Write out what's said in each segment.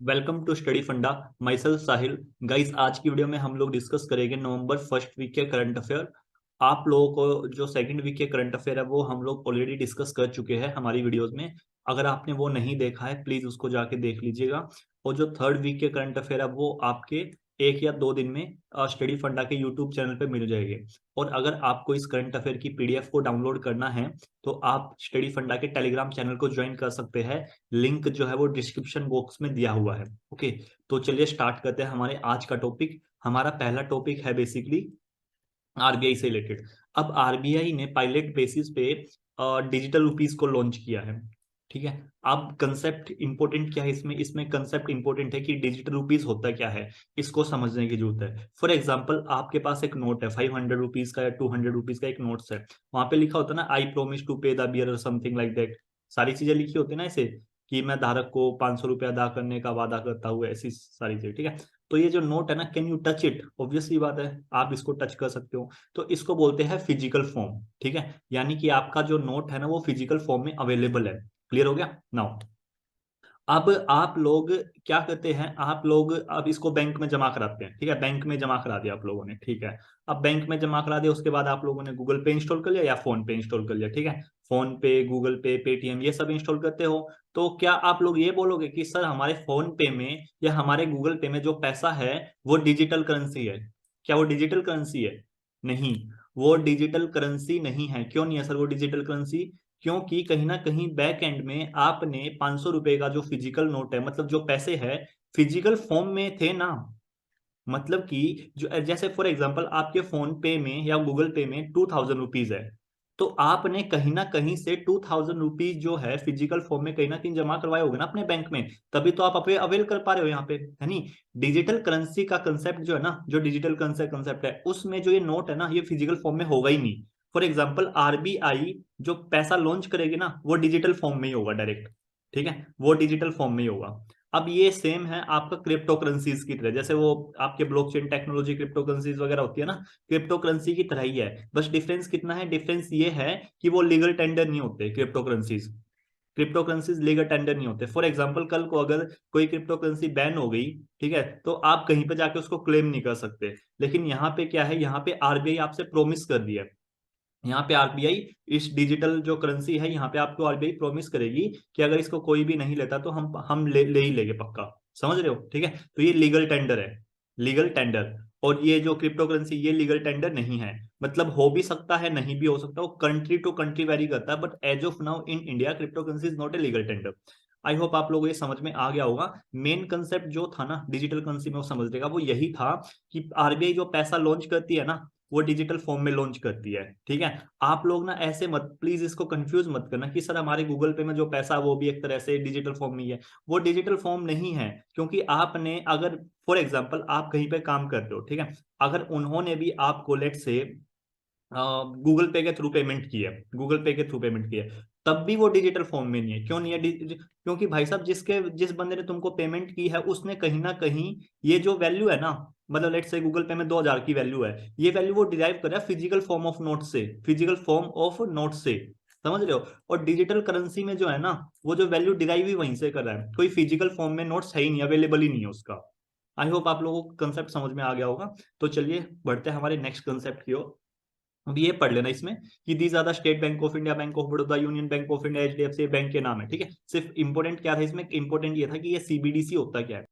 Welcome to study फंडा। My self Sahil. Guys, आज की वीडियो में हम लोग डिस्कस करेंगे नवंबर फर्स्ट वीक के करंट अफेयर। आप लोगों को जो सेकंड वीक के करंट अफेयर है वो हम लोग ऑलरेडी डिस्कस कर चुके हैं हमारी वीडियोस में। अगर आपने वो नहीं देखा है प्लीज उसको जाके देख लीजिएगा। और जो थर्ड वीक के करंट अफेयर है वो आपके 1 या 2 दिन में स्टडी फंडा के यूट्यूब चैनल पे मिल जाएंगे। और अगर आपको इस करंट अफेयर की पीडीएफ को डाउनलोड करना है तो आप स्टडी फंडा के टेलीग्राम चैनल को ज्वाइन कर सकते हैं। लिंक जो है वो डिस्क्रिप्शन बॉक्स में दिया हुआ है। ओके, तो चलिए स्टार्ट करते हैं हमारे आज का टॉपिक। हमारा पहला टॉपिक है बेसिकली आरबीआई से रिलेटेड। अब आरबीआई ने पायलट बेसिस पे डिजिटल रुपीस को लॉन्च किया है। ठीक है। अब कंसेप्ट इंपॉर्टेंट क्या है इसमें इसमें कंसेप्ट इंपॉर्टेंट है कि डिजिटल रुपीस होता क्या है, इसको समझने की जरूरत है। फॉर एग्जांपल, आपके पास एक नोट है 500 रुपीज का या 200 रुपीज का, एक नोट्स है। वहां पे लिखा होता है ना, आई प्रोमिस टू पे द बियर और समथिंग लाइक दैट। सारी चीजें लिखी होती है ना ऐसे, कि मैं धारक को 500 रुपया अदा करने का वादा करता हूँ, ऐसी सारी चीजें। ठीक है। तो ये जो नोट है ना, can you touch it, obviously बात है आप इसको टच कर सकते हो। तो इसको बोलते हैं फिजिकल फॉर्म। ठीक है, यानी कि आपका जो नोट है ना वो फिजिकल फॉर्म में अवेलेबल है। क्लियर हो गया नाउ। अब आप लोग क्या करते हैं, आप लोग अब इसको बैंक में जमा कराते हैं। ठीक है, बैंक में जमा करा दिया आप लोगों ने। ठीक है, अब बैंक में जमा करा दिया, उसके बाद आप लोगों ने गूगल पे इंस्टॉल कर लिया या फोन पे इंस्टॉल कर लिया। ठीक है, फोन पे, गूगल पे, पेटीएम, ये सब इंस्टॉल करते हो। तो क्या आप लोग ये बोलोगे कि सर हमारे फोन पे में या हमारे गूगल पे में जो पैसा है वो डिजिटल करेंसी है? क्या वो डिजिटल करेंसी है? नहीं, वो डिजिटल करेंसी नहीं है। क्यों नहीं है सर वो डिजिटल करेंसी? क्योंकि कहीं ना कहीं बैक एंड में आपने 500 रुपए का जो फिजिकल नोट है, मतलब जो पैसे है, फिजिकल फॉर्म में थे ना। मतलब कि जो जैसे फॉर एग्जांपल आपके फोन पे में या गूगल पे में 2000 रुपीज है, तो आपने कहीं ना कहीं से 2000 रुपीज जो है फिजिकल फॉर्म में कहीं ना कहीं जमा करवाए होगे ना अपने बैंक में। तभी तो आप अवेल कर पा रहे हो यहाँ पे, है नहीं? डिजिटल करेंसी का कंसेप्ट जो है ना, जो डिजिटल कंसेप्ट है, उसमें जो ये नोट है ना ये फिजिकल फॉर्म में होगा ही नहीं। फॉर एग्जाम्पल, आरबीआई जो पैसा लॉन्च करेगी ना वो डिजिटल फॉर्म में ही होगा डायरेक्ट। ठीक है, वो डिजिटल फॉर्म में ही होगा। अब ये सेम है आपका क्रिप्टो करेंसीज की तरह, जैसे वो आपके ब्लॉकचेन टेक्नोलॉजी क्रिप्टो करेंसीज वगैरह होती है ना, क्रिप्टो करेंसी की तरह ही है। बस डिफरेंस कितना है, डिफरेंस ये है कि वो लीगल टेंडर नहीं होते crypto currencies. Crypto currencies legal tender नहीं होते। फॉर एग्जांपल, कल को अगर कोई क्रिप्टो करेंसी बैन हो गई, ठीक है, तो आप कहीं पे जाके उसको क्लेम नहीं कर सकते। लेकिन यहाँ पे क्या है, यहाँ पे आरबीआई आपसे प्रोमिस कर दिया है। यहाँ पे आरबीआई इस डिजिटल जो करेंसी है, यहाँ पे आपको आरबीआई प्रॉमिस करेगी कि अगर इसको कोई भी नहीं लेता तो हम ले ही लेंगे पक्का। समझ रहे हो? ठीक है, तो ये लीगल टेंडर है, लीगल टेंडर। और ये जो क्रिप्टो करेंसी ये लीगल टेंडर नहीं है। मतलब हो भी सकता है, नहीं भी हो सकता, वो कंट्री टू कंट्री वेरी करता है, but as of now in India crypto currency is not a legal tender. I hope आप लोगों को ये समझ में आ गया होगा। मेन कंसेप्ट जो था ना डिजिटल करेंसी में, वो समझ लेगा, वो यही था कि आरबीआई जो पैसा लॉन्च करती है ना वो डिजिटल फॉर्म में लॉन्च करती है। ठीक है, आप लोग ना ऐसे मत, प्लीज इसको कंफ्यूज मत करना कि सर हमारे गूगल पे में जो पैसा है वो भी एक तरह से डिजिटल फॉर्म में ही है। वो डिजिटल फॉर्म नहीं है, क्योंकि आपने अगर फॉर एग्जांपल आप कहीं पे काम कर रहे हो, ठीक है, अगर उन्होंने भी आपको लेट से गूगल पे के थ्रू पेमेंट की है, गूगल पे के थ्रू पेमेंट की है, तब भी वो डिजिटल फॉर्म में नहीं है। क्यों नहीं है? क्योंकि भाई साहब जिस बंदे ने तुमको पेमेंट की है उसने कहीं ना कहीं ये जो वैल्यू है ना, मतलब लेट से गूगल पे में 2000 की वैल्यू है, ये वैल्यू वो डिराइव कर रहा है फिजिकल फॉर्म ऑफ नोट से, फिजिकल फॉर्म ऑफ नोट से। समझ रहे हो? और डिजिटल करेंसी में जो है ना, वो जो वैल्यू डिराइव ही वहीं से कर रहा है, कोई फिजिकल फॉर्म में नोट्स है ही नहीं, अवेलेबल ही नहीं है उसका। आई होप आप लोगों को कंसेप्ट समझ में आ गया होगा। तो चलिए बढ़ते हैं हमारे नेक्स्ट कंसेप्ट की ओर। अब ये पढ़ लेना इसमें कि these are the state bank of India, bank of Baroda, union bank of India, HDFC bank के नाम है। ठीक है, सिर्फ इंपॉर्टेंट क्या था इसमें, इंपॉर्टेंट ये था कि ये सीबीडीसी होता क्या है।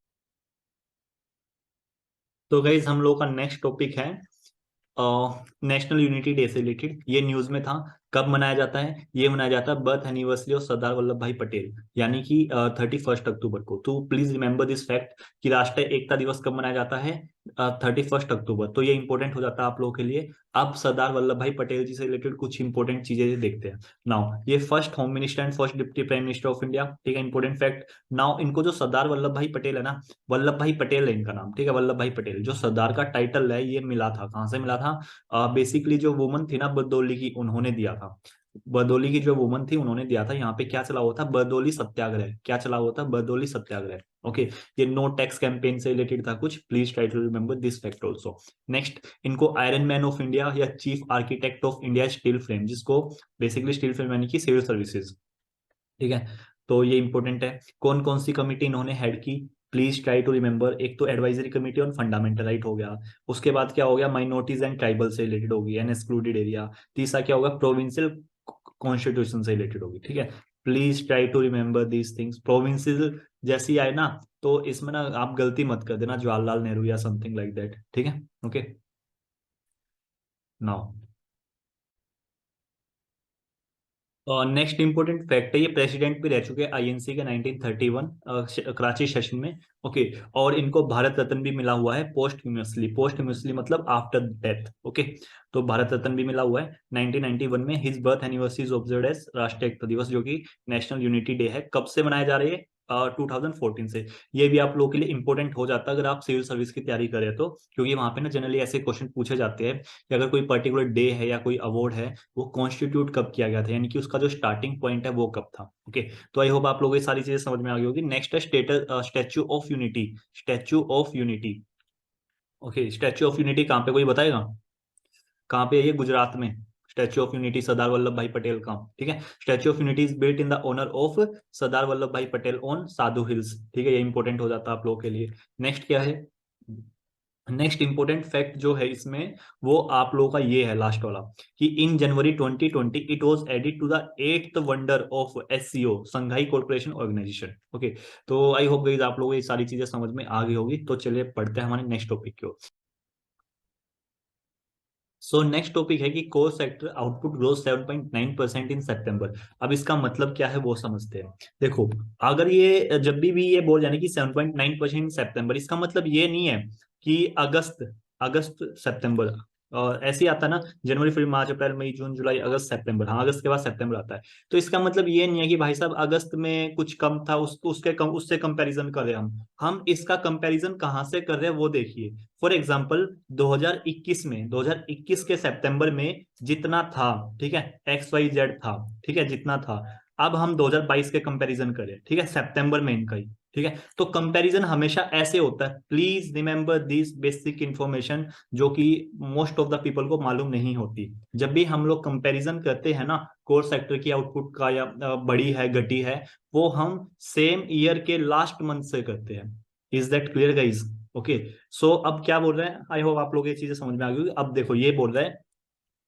तो गाइज हम लोगों का नेक्स्ट टॉपिक है नेशनल यूनिटी डे से रिलेटेड। ये न्यूज में था। कब मनाया जाता है? ये मनाया जाता है birth anniversary of Sardar Vallabh Bhai Patel, यानी कि 31 अक्टूबर को। तो प्लीज रिमेंबर दिस फैक्ट कि राष्ट्रीय एकता दिवस कब मनाया जाता है? 31 अक्टूबर। तो ये इंपॉर्टेंट हो जाता है आप लोगों के लिए। अब सरदार वल्लभ भाई पटेल जी से रिलेटेड कुछ इंपॉर्टेंट चीजें देखते हैं। नाउ ये first home minister and first deputy prime minister of India. ठीक है, इंपॉर्टेंट फैक्ट। नाउ इनको जो सरदार वल्लभ भाई पटेल है ना, वल्लभ भाई पटेल है इनका नाम। ठीक है, वल्लभ भाई पटेल जो सरदार का टाइटल है, ये मिला था कहाँ से मिला था? बेसिकली जो वुमन थी ना बरदौली की, उन्होंने दिया था। बरदौली की जो वुमन थी उन्होंने दिया था। यहाँ पे क्या चला हुआ था? बरदौली सत्याग्रह। क्या चला हुआ था? बरदौली सत्याग्रह। ओके, ये नो टैक्स कैंपेन से रिलेटेड था कुछ। Please try to remember this fact also. Next, इनको आयरन मैन ऑफ इंडिया या chief architect of India steel frame, जिसको बेसिकली स्टील फ्रेम यानी कि सिविल सर्विसेज। ठीक है, तो ये इंपॉर्टेंट है। कौन कौन सी कमिटी इन्होंने हेड की? Please try to remember. एक तो advisory committee on fundamental right हो गया, उसके बाद क्या हो गया, माइनॉरिटीज एंड ट्राइबल से रिलेटेड होगी, एन एक्सक्लूडेड एरिया। तीसरा क्या होगा, प्रोविंशियल कॉन्स्टिट्यूशन से रिलेटेड होगी, ठीक है। Please try to remember these things. Provinces जैसी आए ना, तो इसमें ना आप गलती मत कर देना जवाहरलाल नेहरू या समथिंग लाइक दैट, ठीक है। Okay, now next important fact है, ये प्रेसिडेंट भी रह चुके हैं आईएनसी के 1931 कराची सेशन में। ओके, और इनको भारत रत्न भी मिला हुआ है पोस्टह्यूमसली। पोस्टह्यूमसली मतलब आफ्टर डेथ। ओके, तो भारत रत्न भी मिला हुआ है 1991 में। His birth anniversary is observed as Rashtriya Ekta दिवस, जो कि नेशनल यूनिटी डे है। कब से मनाया जा रही है, 2014 से। ये भी आप लोगों के लिए इंपॉर्टेंट हो जाता है अगर आप सिविल सर्विस की तैयारी करें तो, क्योंकि वहां पे ना जनरली ऐसे क्वेश्चन पूछे जाते हैं कि अगर कोई पर्टिकुलर डे है या कोई अवार्ड है, वो कॉन्स्टिट्यूट कब किया गया था, यानी कि उसका जो स्टार्टिंग पॉइंट है वो कब था। ओके, तो आई होप आप लोगों को ये सारी चीजें समझ में आ गई होगी। नेक्स्ट है statue of unity. Statue of unity, okay, statue of unity कहाँ पे, कोई बताएगा कहाँ पे है? ये गुजरात में। Statue of unity Sardar Vallabh Bhai Patel का, ठीक है। Statue of unity is built in the honour of Sardar Vallabh Bhai Patel on Sadhu hills, ठीक है। ये इंपॉर्टेंट हो जाता है आप लोगों के लिए। नेक्स्ट क्या है, नेक्स्ट इंपॉर्टेंट फैक्ट जो है इसमें, वो आप लोगों का ये है लास्ट वाला, कि in January 2020 it was added to the 8th wonder of SCO, Shanghai cooperation organisation. Okay, तो आई होप गाइस आप लोगों को ये सारी चीजें समझ में आ गई होगी। तो चलिए पढ़ते हैं हमारे नेक्स्ट टॉपिक की ओर। सो नेक्स्ट टॉपिक है कि कोर सेक्टर आउटपुट ग्रोथ 7.9% इन सितंबर। अब इसका मतलब क्या है वो समझते हैं। देखो, अगर ये जब भी ये बोल जाने की 7.9% इन सितंबर, इसका मतलब ये नहीं है कि अगस्त, अगस्त सितंबर, और ऐसे ही आता ना, जनवरी फरवरी मार्च अप्रैल मई जून जुलाई अगस्त सितंबर, हाँ अगस्त के बाद सितंबर आता है। तो इसका मतलब ये नहीं है कि भाई साहब अगस्त में कुछ कम था, उसके कम, उससे कंपैरिजन कर रहे हैं हम इसका कंपैरिजन कहाँ से कर रहे हैं वो देखिए। फॉर एग्जाम्पल 2021 में, 2021 के सितंबर में जितना था, ठीक है, एक्स वाई जेड था, ठीक है, जितना था, अब हम 2022 के कंपैरिजन करें, ठीक है, सितंबर में इनका ही, ठीक है। तो कंपैरिजन हमेशा ऐसे होता है। Please remember this basic information, जो कि मोस्ट ऑफ द पीपल को मालूम नहीं होती। जब भी हम लोग कंपैरिजन करते हैं ना कोर सेक्टर की आउटपुट का, या बढ़ी है घटी है, वो हम सेम ईयर के लास्ट मंथ से करते हैं। Is that clear guys? Okay, so अब क्या बोल रहे हैं, आई होप आप लोग ये चीजें समझ में आ गई। अब देखो ये बोल रहे हैं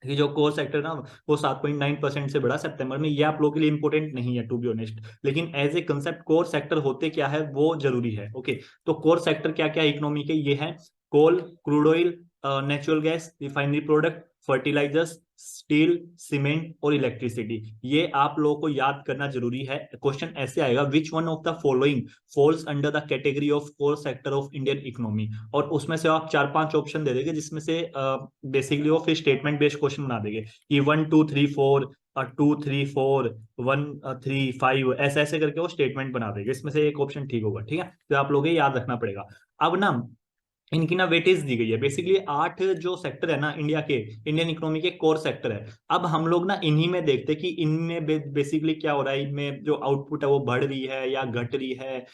कि जो कोर सेक्टर ना, वो 7.9% से बढ़ा सितंबर में। ये आप लोगों के लिए इंपॉर्टेंट नहीं है टू बी ऑनेस्ट, लेकिन as a concept core sector होते क्या है वो जरूरी है। ओके, तो कोर सेक्टर क्या क्या इकोनॉमी के ये है, coal, crude oil, natural gas, refinery product, fertilisers, steel, cement और इलेक्ट्रिसिटी। ये आप लोगों को याद करना जरूरी है। क्वेश्चन ऐसे आएगा, which one of the following falls under the category of core sector of Indian economy, और उसमें से आप 4-5 ऑप्शन दे देंगे, जिसमें से बेसिकली वो फिर स्टेटमेंट बेस्ड क्वेश्चन बना देंगे कि 1 2 3 4, 2 3 4, 1 3 5, ऐसे ऐसे करके वो स्टेटमेंट बना देंगे। इसमें से एक ऑप्शन ठीक होगा, ठीक है। तो आप लोगों को याद रखना पड़ेगा। अब ना इनकी ना वेटेज दी गई है, बेसिकली 8 जो सेक्टर है ना इंडिया के, इंडियन इकोनॉमी के कोर सेक्टर है। अब हम लोग ना इन्हीं में देखते हैं कि इनमें बेसिकली क्या हो रहा है, इनमें जो आउटपुट है वो बढ़ रही है या घट रही है।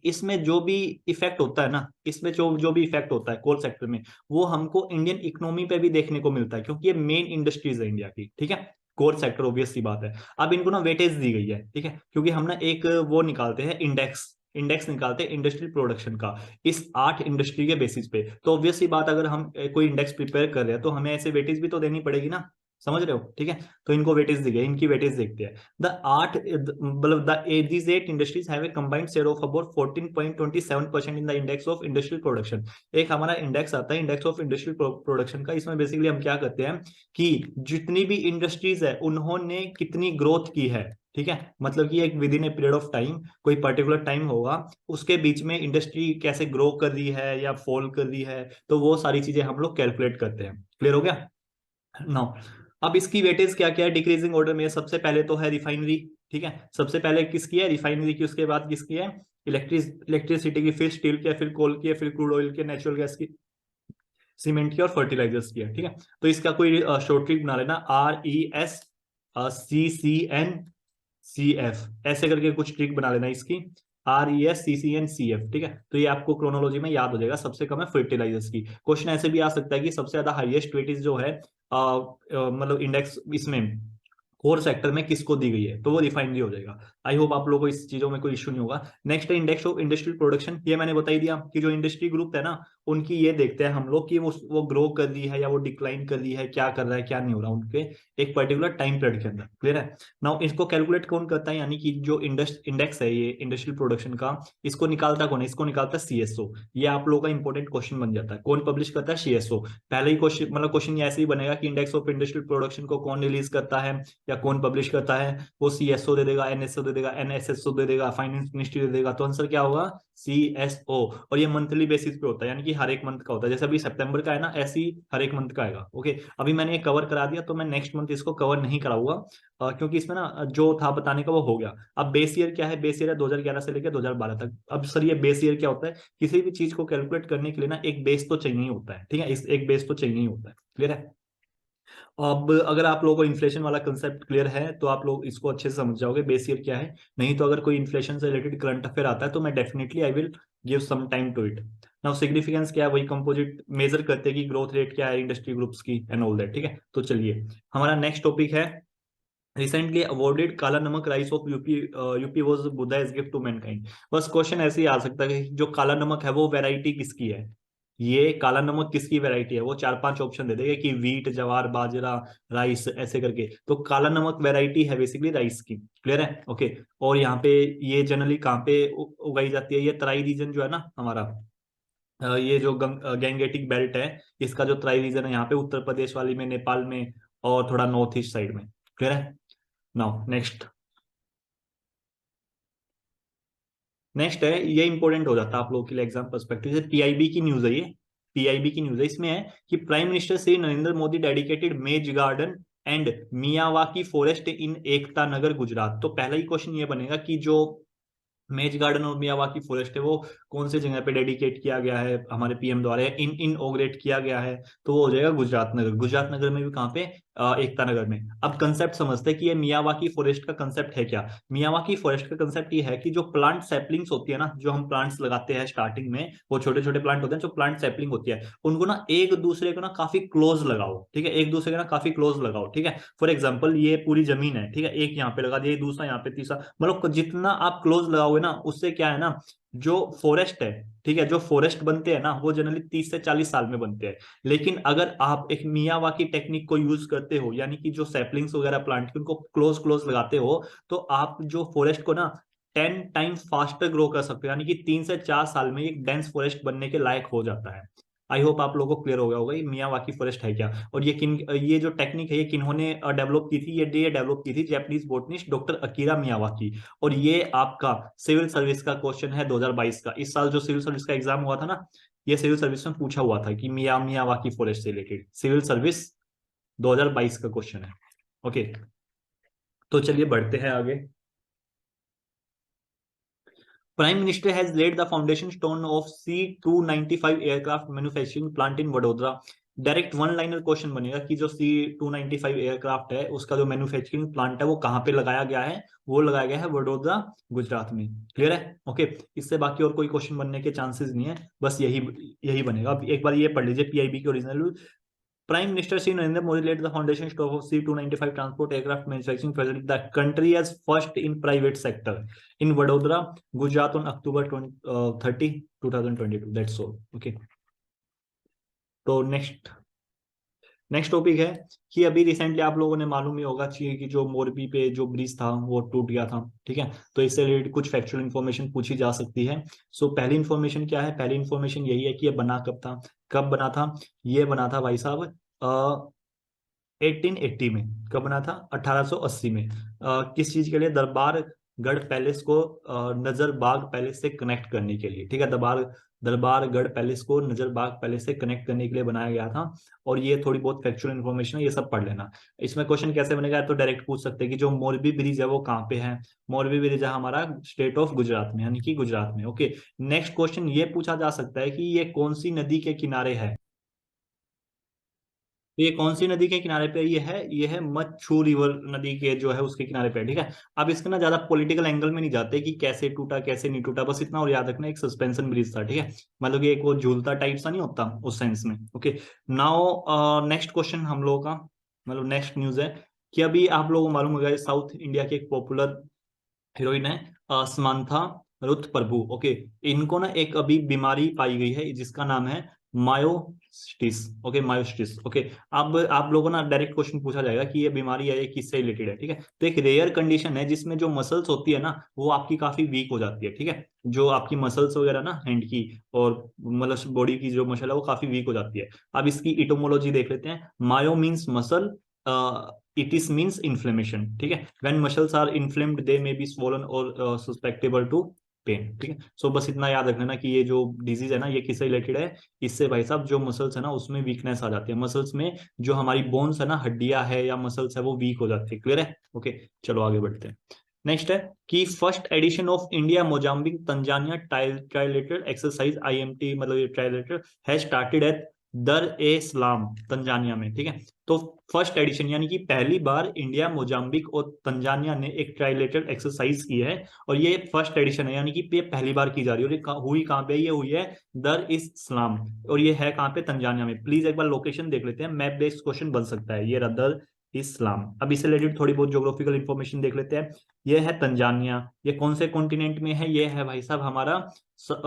इसमें जो भी इफेक्ट होता है ना, इसमें जो जो भी इफेक्ट होता है कोर सेक्टर में, वो हमको इंडियन इकोनॉमी पे भी देखने को मिलता है, क्योंकि ये मेन इंडस्ट्रीज है इंडिया की, ठीक है। कोर सेक्टर ऑब्वियस सी बात है। अब इनको ना वेटेज दी गई है, ठीक है, क्योंकि हम ना एक वो निकालते हैं इंडेक्स, इंडेक्स निकालते हैं इंडस्ट्रियल प्रोडक्शन का, इस 8 इंडस्ट्री के बेसिस पे। तो ऑब्वियसली बात, अगर हम कोई इंडेक्स प्रिपेयर कर रहे हैं तो हमें ऐसे वेटेज भी तो देनी पड़ेगी ना, समझ रहे हो, ठीक है। तो इनको वेटेज दी गई, इनकी वेटेज देखते हैं। द आठ मतलब the these 8 industries have a combined share of about 14.27% in the index of industrial production. एक हमारा इंडेक्स आता है, इंडेक्स ऑफ इंडस्ट्रियल प्रोडक्शन का। इसमें बेसिकली हम क्या करते हैं कि जितनी भी इंडस्ट्रीज है उन्होंने कितनी ग्रोथ की है, ठीक है, मतलब कि एक with in a period of time, कोई पर्टिकुलर टाइम होगा, उसके बीच में इंडस्ट्री कैसे ग्रो कर रही है या फॉल कर रही है, तो वो सारी चीजें हम लोग कैलकुलेट करते हैं। क्लियर हो गया? नो, अब इसकी वेटेज क्या क्या है डिक्रीजिंग ऑर्डर में। सबसे पहले तो है रिफाइनरी, ठीक है, सबसे पहले किसकी है, रिफाइनरी की। उसके बाद किसकी है, इलेक्ट्रिसिटी की, फिर स्टील की है, फिर कोल की है, फिर क्रूड ऑयल की, नेचुरल गैस की, सीमेंट की और फर्टिलाइजर्स की है, ठीक है। तो इसका कोई शॉर्ट ट्रिक बना लेना, RESCCNCF, ऐसे करके कुछ ट्रिक बना लेना इसकी, RESCCNCF, ठीक है। तो ये आपको क्रोनोलॉजी में याद हो जाएगा। सबसे कम है फर्टिलाइजर्स की। क्वेश्चन ऐसे भी आ सकता है कि सबसे ज्यादा हाईएस्ट वेटेज जो है मतलब इंडेक्स इसमें कोर सेक्टर में किसको दी गई है, तो वो रिफाइनरी हो जाएगा। आई होप आप लोगों को इस चीजों में कोई इश्यू नहीं होगा। नेक्स्ट है इंडेक्स ऑफ इंडस्ट्रियल प्रोडक्शन, ये मैंने बता ही दिया कि जो इंडस्ट्री ग्रुप है ना, उनकी ये देखते हैं हम लोग कि वो ग्रो कर रही है या वो डिक्लाइन कर रही है, क्या कर रहा है क्या नहीं हो रहा उनके एक पर्टिकुलर टाइम पीरियड के अंदर। क्लियर है। नाउ इसको कैलकुलेट कौन करता है, यानी कि जो इंडेक्स है ये इंडस्ट्रियल प्रोडक्शन का, इसको निकालता कौन है, इसको निकालता है सीएसओ। ये आप लोगों का इंपॉर्टेंट क्वेश्चन बन जाता है। कौन पब्लिश करता है, सीएसओ। पहले ही क्वेश्चन मतलब क्वेश्चन ऐसे ही बनेगा कि इंडेक्स ऑफ इंडस्ट्रियल प्रोडक्शन को कौन रिलीज करता है या कौन पब्लिश करता है, वो सीएसओ दे देगा, एनएसओ दे देगा, एनएसएसओ दे देगा, फाइनेंस मिनिस्ट्री दे देगा। तो आंसर क्या होगा, सीएसओ। और ये मंथली बेसिस पे होता है, यानी कि हर एक मंथ का होता है। जैसे अभी सितंबर का है ना, ऐसे ही हर एक मंथ का आएगा। ओके, अभी मैंने ये कवर करा दिया, तो मैं नेक्स्ट मंथ इसको कवर नहीं कराऊंगा, क्योंकि इसमें ना जो था बताने का वो हो गया। अब बेस ईयर क्या है, बेस ईयर है 2011 से लेकर 2012 तक। अब सर ये बेस ईयर क्या होता है, किसी भी चीज को कैलकुलेट करने के लिए ना एक बेस तो चाहिए ही होता है। ठीक है, इस एक बेस तो चाहिए ही होता है। क्लियर है। अब अगर आप लोगों को इन्फ्लेशन वाला कंसेप्ट क्लियर है तो आप लोग इसको अच्छे से समझ जाओगे बेस ईयर क्या है। नहीं तो अगर कोई इन्फ्लेशन से रिलेटेड करंट अफेयर आता है तो मैं definitely I will give some time to it. Now significance क्या है, वही कंपोजिट मेजर करते हैं कि ग्रोथ रेट क्या है इंडस्ट्री ग्रुप्स की एंड ऑल दैट। ठीक है, तो चलिए हमारा नेक्स्ट टॉपिक है, recently awarded Kala Namak rice of UP, UP was Buddha's gift to mankind. बस क्वेश्चन ऐसे ही आ सकता है कि जो काला नमक है वो वैरायटी किसकी है, ये काला नमक किसकी वैरायटी है। वो 4-5 ऑप्शन दे देगा कि वीट, जवार, बाजरा, राइस, ऐसे करके। तो काला नमक वैरायटी है बेसिकली राइस की। क्लियर है। ओके, और यहाँ पे ये जनरली कहाँ पे उगाई जाती है, ये तराई रीजन जो है ना हमारा, ये जो गैंगेटिक बेल्ट है, इसका जो तराई रीजन है यहाँ पे उत्तर प्रदेश वाली में, नेपाल में, और थोड़ा नॉर्थ ईस्ट साइड में। क्लियर है। नाउ नेक्स्ट, नेक्स्ट है, ये इंपॉर्टेंट हो जाता है आप लोगों के लिए एग्जाम पर्सपेक्टिव से। पीआईबी की न्यूज है ये, पीआईबी की न्यूज है। इसमें है कि prime minister Shri Narendra Modi dedicated maze garden and Miyawaki forest in Ekta Nagar Gujarat. तो पहला ही क्वेश्चन ये बनेगा कि जो मेज गार्डन और मियावाकी फॉरेस्ट है वो कौन से जगह पे डेडिकेट किया गया है हमारे पीएम द्वारा, इन इनऑग्रेट किया गया है। तो वो हो जाएगा गुजरात नगर। गुजरात नगर में भी कहाँ पे, एकता नगर में। अब कंसेप्ट समझते हैं कि ये मियावाकी फॉरेस्ट का कंसेप्ट है क्या। मियावाकी फॉरेस्ट का कंसेप्ट ये है कि जो प्लांट सैपलिंग्स होती है ना, जो हम प्लांट्स लगाते हैं स्टार्टिंग में, वो छोटे छोटे प्लांट होते हैं, जो प्लांट सैपलिंग होती है, उनको ना एक दूसरे को ना काफी क्लोज लगाओ। ठीक है, एक दूसरे को ना काफी क्लोज लगाओ। ठीक है, फॉर एग्जाम्पल ये पूरी जमीन है, ठीक है, एक यहाँ पे लगा दिया, दूसरा यहाँ पे, तीसरा, मतलब जितना आप क्लोज लगाओगे ना उससे क्या है ना, जो फॉरेस्ट है, ठीक है, जो फॉरेस्ट बनते हैं ना वो जनरली 30 से 40 साल में बनते हैं। लेकिन अगर आप एक मियावाकी टेक्निक को यूज करते हो, यानी कि जो सैपलिंग्स वगैरह प्लांट की उनको क्लोज क्लोज लगाते हो, तो आप जो फॉरेस्ट को ना 10 टाइम फास्टर ग्रो कर सकते हो, यानी कि 3 से 4 साल में एक डेंस फॉरेस्ट बनने के लायक हो जाता है। आई होप आप लोगों को क्लियर हो गया होगा ये मियावाकी फॉरेस्ट है क्या, और ये जो टेक्निक है ये किन्होंने डेवलप की थी, ये डेवलप की थी Japanese botanist doctor Akira Miyawaki. और ये आपका सिविल सर्विस का क्वेश्चन है 2022 का। इस साल जो सिविल सर्विस का एग्जाम हुआ था ना, ये सिविल सर्विस में पूछा हुआ था कि मियावाकी फॉरेस्ट से रिलेटेड, सिविल सर्विस 2022 का क्वेश्चन है। ओके, तो चलिए बढ़ते हैं आगे। Prime Minister has laid the foundation stone of C-295 aircraft manufacturing plant in Vadodara. Direct one liner question बनेगा कि जो C-295 एयरक्राफ्ट है उसका जो मैन्युफैक्चरिंग प्लांट है वो कहाँ पे लगाया गया है, वो लगाया गया है वडोदरा गुजरात में। क्लियर है। ओके, इससे बाकी और कोई क्वेश्चन बनने के चांसेस नहीं है, बस यही यही बनेगा। अब एक बार ये पढ़ लीजिए पीआईबी के original. Prime Minister Sri Narendra Modi laid the foundation stone of C-295 transport aircraft manufacturing facility, the country as first in private sector in Vadodara, Gujarat on October 30, 2022. That's all. Okay. तो next topic है कि अभी recently आप लोगों ने मालूम ही होगा चाहिए कि जो मोरबी पे जो ब्रिज था वो टूट गया था। ठीक है, तो इससे रिलेटेड कुछ फैक्चुअल इन्फॉर्मेशन पूछी जा सकती है। सो पहली इन्फॉर्मेशन क्या है, पहली इन्फॉर्मेशन यही है कि ये बना कब था, कब बना था। ये बना था भाई साहब 1880 में। कब बना था, 1880 में। किस चीज के लिए, दरबार गढ़ पैलेस को नजर बाग पैलेस से कनेक्ट करने के लिए। ठीक है, दरबार गढ़ पैलेस को नजर बाग पैलेस से कनेक्ट करने के लिए बनाया गया था। और ये थोड़ी बहुत फैक्चुअल इन्फॉर्मेशन है, ये सब पढ़ लेना। इसमें क्वेश्चन कैसे बनेगा, तो डायरेक्ट पूछ सकते हैं कि जो मोरबी ब्रिज है वो कहाँ पे है। मोरबी ब्रिज है हमारा स्टेट ऑफ गुजरात में, यानी कि गुजरात में। ओके, नेक्स्ट क्वेश्चन ये पूछा जा सकता है कि ये कौन सी नदी के किनारे है। तो ये कौन सी नदी के किनारे पे है? ये है मच्छू रिवर नदी के जो है उसके किनारे पे है। ठीक है, अब इसके ना ज्यादा पॉलिटिकल एंगल में नहीं जाते कि कैसे टूटा कैसे नहीं टूटा, बस इतना और याद रखना एक सस्पेंशन ब्रिज था। ठीक है, मतलब कि एक वो झूलता टाइप सा नहीं होता उस सेंस में। ओके, नाउ नेक्स्ट क्वेश्चन हम लोगों का, मतलब नेक्स्ट न्यूज है कि अभी आप लोगों को मालूम होगा साउथ इंडिया के एक पॉपुलर हीरोइन है समांथा रुथ प्रभु। ओके, इनको ना एक अभी बीमारी पाई गई है जिसका नाम है मायोसिटिस। Okay, myositis. ओके, अब आप लोगों को ना डायरेक्ट क्वेश्चन पूछा जाएगा कि ये बीमारी है ये किससे रिलेटेड है। ठीक है, तो एक रेयर कंडीशन है जिसमें जो मसल्स होती है ना वो आपकी काफी वीक हो जाती है। ठीक है, जो आपकी मसल्स वगैरह ना हैंड की और मतलब बॉडी की जो मसल है वो काफी वीक हो जाती है। अब इसकी इटोमोलॉजी देख लेते हैं। Myo means muscle, it is means inflammation। ठीक है, when muscles are inflamed they may be swollen or susceptible to pain. ठीक है, सो बस इतना याद रखना ना कि ये जो डिजीज है ना ये किससे रिलेटेड है। इससे भाई साहब जो मसल्स है ना उसमें वीकनेस आ जाती है, मसल्स में जो हमारी बोन्स है ना, हड्डियां है या मसल्स है वो वीक हो जाती है। क्लियर है? ओके, चलो आगे बढ़ते हैं। नेक्स्ट है कि first edition of India Mozambique Tanzania trilateral exercise IMT, मतलब ये ट्राइलेटरल हैज स्टार्टेड एट दर ए सलाम तंजानिया में। ठीक है, तो फर्स्ट एडिशन यानी कि पहली बार इंडिया मोजाम्बिक और तंजानिया ने एक ट्राइलेटरल एक्सरसाइज की है और ये फर्स्ट एडिशन है यानी कि ये पहली बार की जा रही है। और ये हुई कहाँ पे? ये हुई है दर इस सलाम और ये है कहाँ पे? तंजानिया में। प्लीज एक बार लोकेशन देख लेते हैं, मैप बेस्ड क्वेश्चन बन सकता है। ये रहा दर इस्लाम। अब इससे रिलेटेड थोड़ी बहुत ज्योग्राफिकल इंफॉर्मेशन देख लेते हैं। ये है तंजानिया, ये कौन से कॉन्टिनेंट में है? ये है भाई साहब हमारा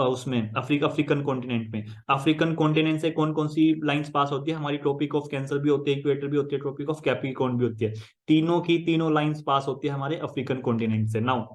उसमें अफ्रीकन कॉन्टिनेंट में। अफ्रीकन कॉन्टिनेंट से कौन कौन सी लाइंस पास होती है? हमारी ट्रॉपिक ऑफ कैंसर भी होती है, इक्वेटर भी होती है, ट्रॉपिक ऑफ कैप्रिकॉर्न भी होती है। तीनों की तीनों लाइंस पास होती है हमारे अफ्रीकन कॉन्टिनेंट से। नाउ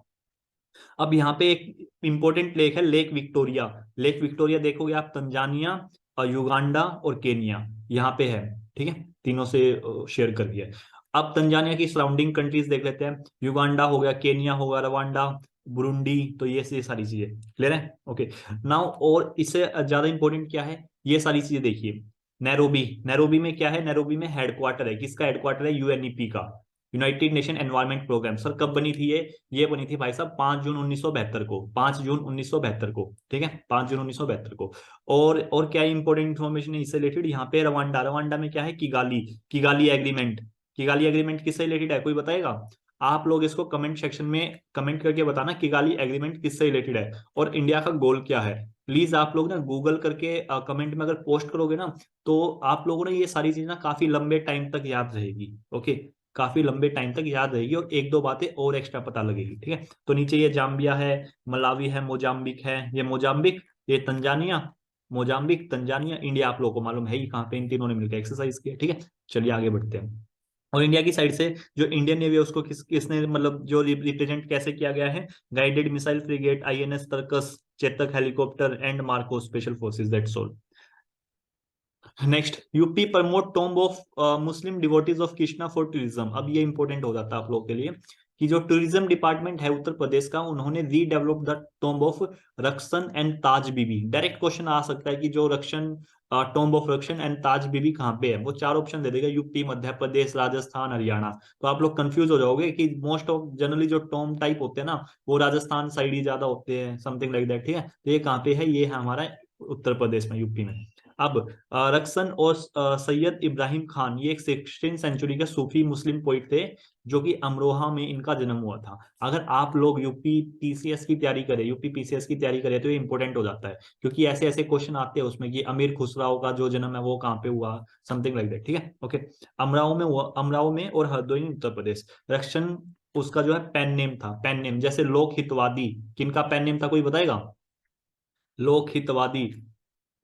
अब यहाँ पे एक इंपॉर्टेंट लेक है, लेक विक्टोरिया। लेक विक्टोरिया देखोगे आप तंजानिया और युगांडा और केनिया यहाँ पे है। ठीक है, तीनों से शेयर कर दिया। अब तंजानिया की सराउंडिंग कंट्रीज देख लेते हैं। युगांडा हो गया, केनिया हो गया, रवांडा, बुरुंडी, तो ये सारी चीजें क्लियर है। ओके, नाउ और इससे ज्यादा इंपॉर्टेंट क्या है? ये सारी चीजें देखिए। नैरोबी, नैरोबी में क्या है? नैरोबी में हेडक्वार्टर है, किसका हेडक्वार्टर है? यूएनईपी का, united nation environment programme. Sir कब बनी थी ये बनी थी भाई साहब 5 जून 1972 को, 5 जून 1972 को। ठीक है, 5 जून 1972 को। और क्या इंपॉर्टेंट इन्फॉर्मेशन है इससे रिलेटेड? यहाँ पे रवांडा, रवांडा में क्या है? Kigali, Kigali agreement. Kigali agreement किससे रिलेटेड है? कोई बताएगा? आप लोग इसको कमेंट सेक्शन में कमेंट करके बताना किगाली एग्रीमेंट किससे रिलेटेड है और इंडिया का गोल क्या है। प्लीज आप लोग ना गूगल करके कमेंट में अगर पोस्ट करोगे ना तो आप लोगों ने ये सारी चीज ना काफी लंबे टाइम तक याद रहेगी। ओके, काफी लंबे टाइम तक याद रहेगी और एक दो बातें और एक्स्ट्रा पता लगेगी। ठीक है, तो नीचे ये जाम्बिया है, मलावी है, मोजाम्बिक है, ये मोजाम्बिक, ये तंजानिया, मोजाम्बिक, तंजानिया, इंडिया। आप लोगों को मालूम है ही कहाँ पे इन तीनों ने मिलकर एक्सरसाइज की है। ठीक है, चलिए आगे बढ़ते हैं। और इंडिया की साइड से जो इंडियन नेवी है उसको किसने मतलब जो रिप्रेजेंट कैसे किया गया है? Guided missile frigate, INS Tarkash, Chetak helicopter and Marco special forces, that's all. Next, UP promote tomb of Muslim devotees of Krishna for tourism. अब ये इंपॉर्टेंट हो जाता है आप लोगों के लिए कि जो टूरिज्म डिपार्टमेंट है उत्तर प्रदेश का उन्होंने redevelop the tomb of Rakshan and Taj Bibi. Direct question आ सकता है कि जो Rakshan tomb of Rakshan and Taj Bibi कहाँ पे है? वो चार ऑप्शन दे देगा, यूपी, मध्य प्रदेश, राजस्थान, हरियाणा। तो आप लोग कंफ्यूज हो जाओगे कि मोस्ट ऑफ जनरली जो टॉम्ब टाइप होते हैं ना वो राजस्थान साइड ही ज्यादा होते हैं, समथिंग लाइक दैट। ठीक है, तो ये कहाँ पे है? ये है हमारा उत्तर प्रदेश में, यूपी में। अब रक्सन और सैयद इब्राहिम खान, ये एक 16th सेंचुरी के सूफी मुस्लिम पोइट थे जो कि अमरोहा में इनका जन्म हुआ था। अगर आप लोग यूपी पीसीएस की तैयारी करें, यूपी पीसीएस की तैयारी करें तो ये इंपॉर्टेंट हो जाता है क्योंकि ऐसे ऐसे क्वेश्चन आते हैं उसमें कि अमीर खुसराव का जो जन्म है वो कहाँ पे हुआ, समथिंग लाइक दैट। ठीक है, ओके, अमराव में हुआ, अमराव में और हरदोई उत्तर प्रदेश। रक्सन उसका जो है पेन नेम था, पेन नेम। जैसे लोक हितवादी, किनका पेन नेम था? कोई बताएगा? लोक हितवादी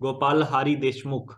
गोपाल हारी देशमुख।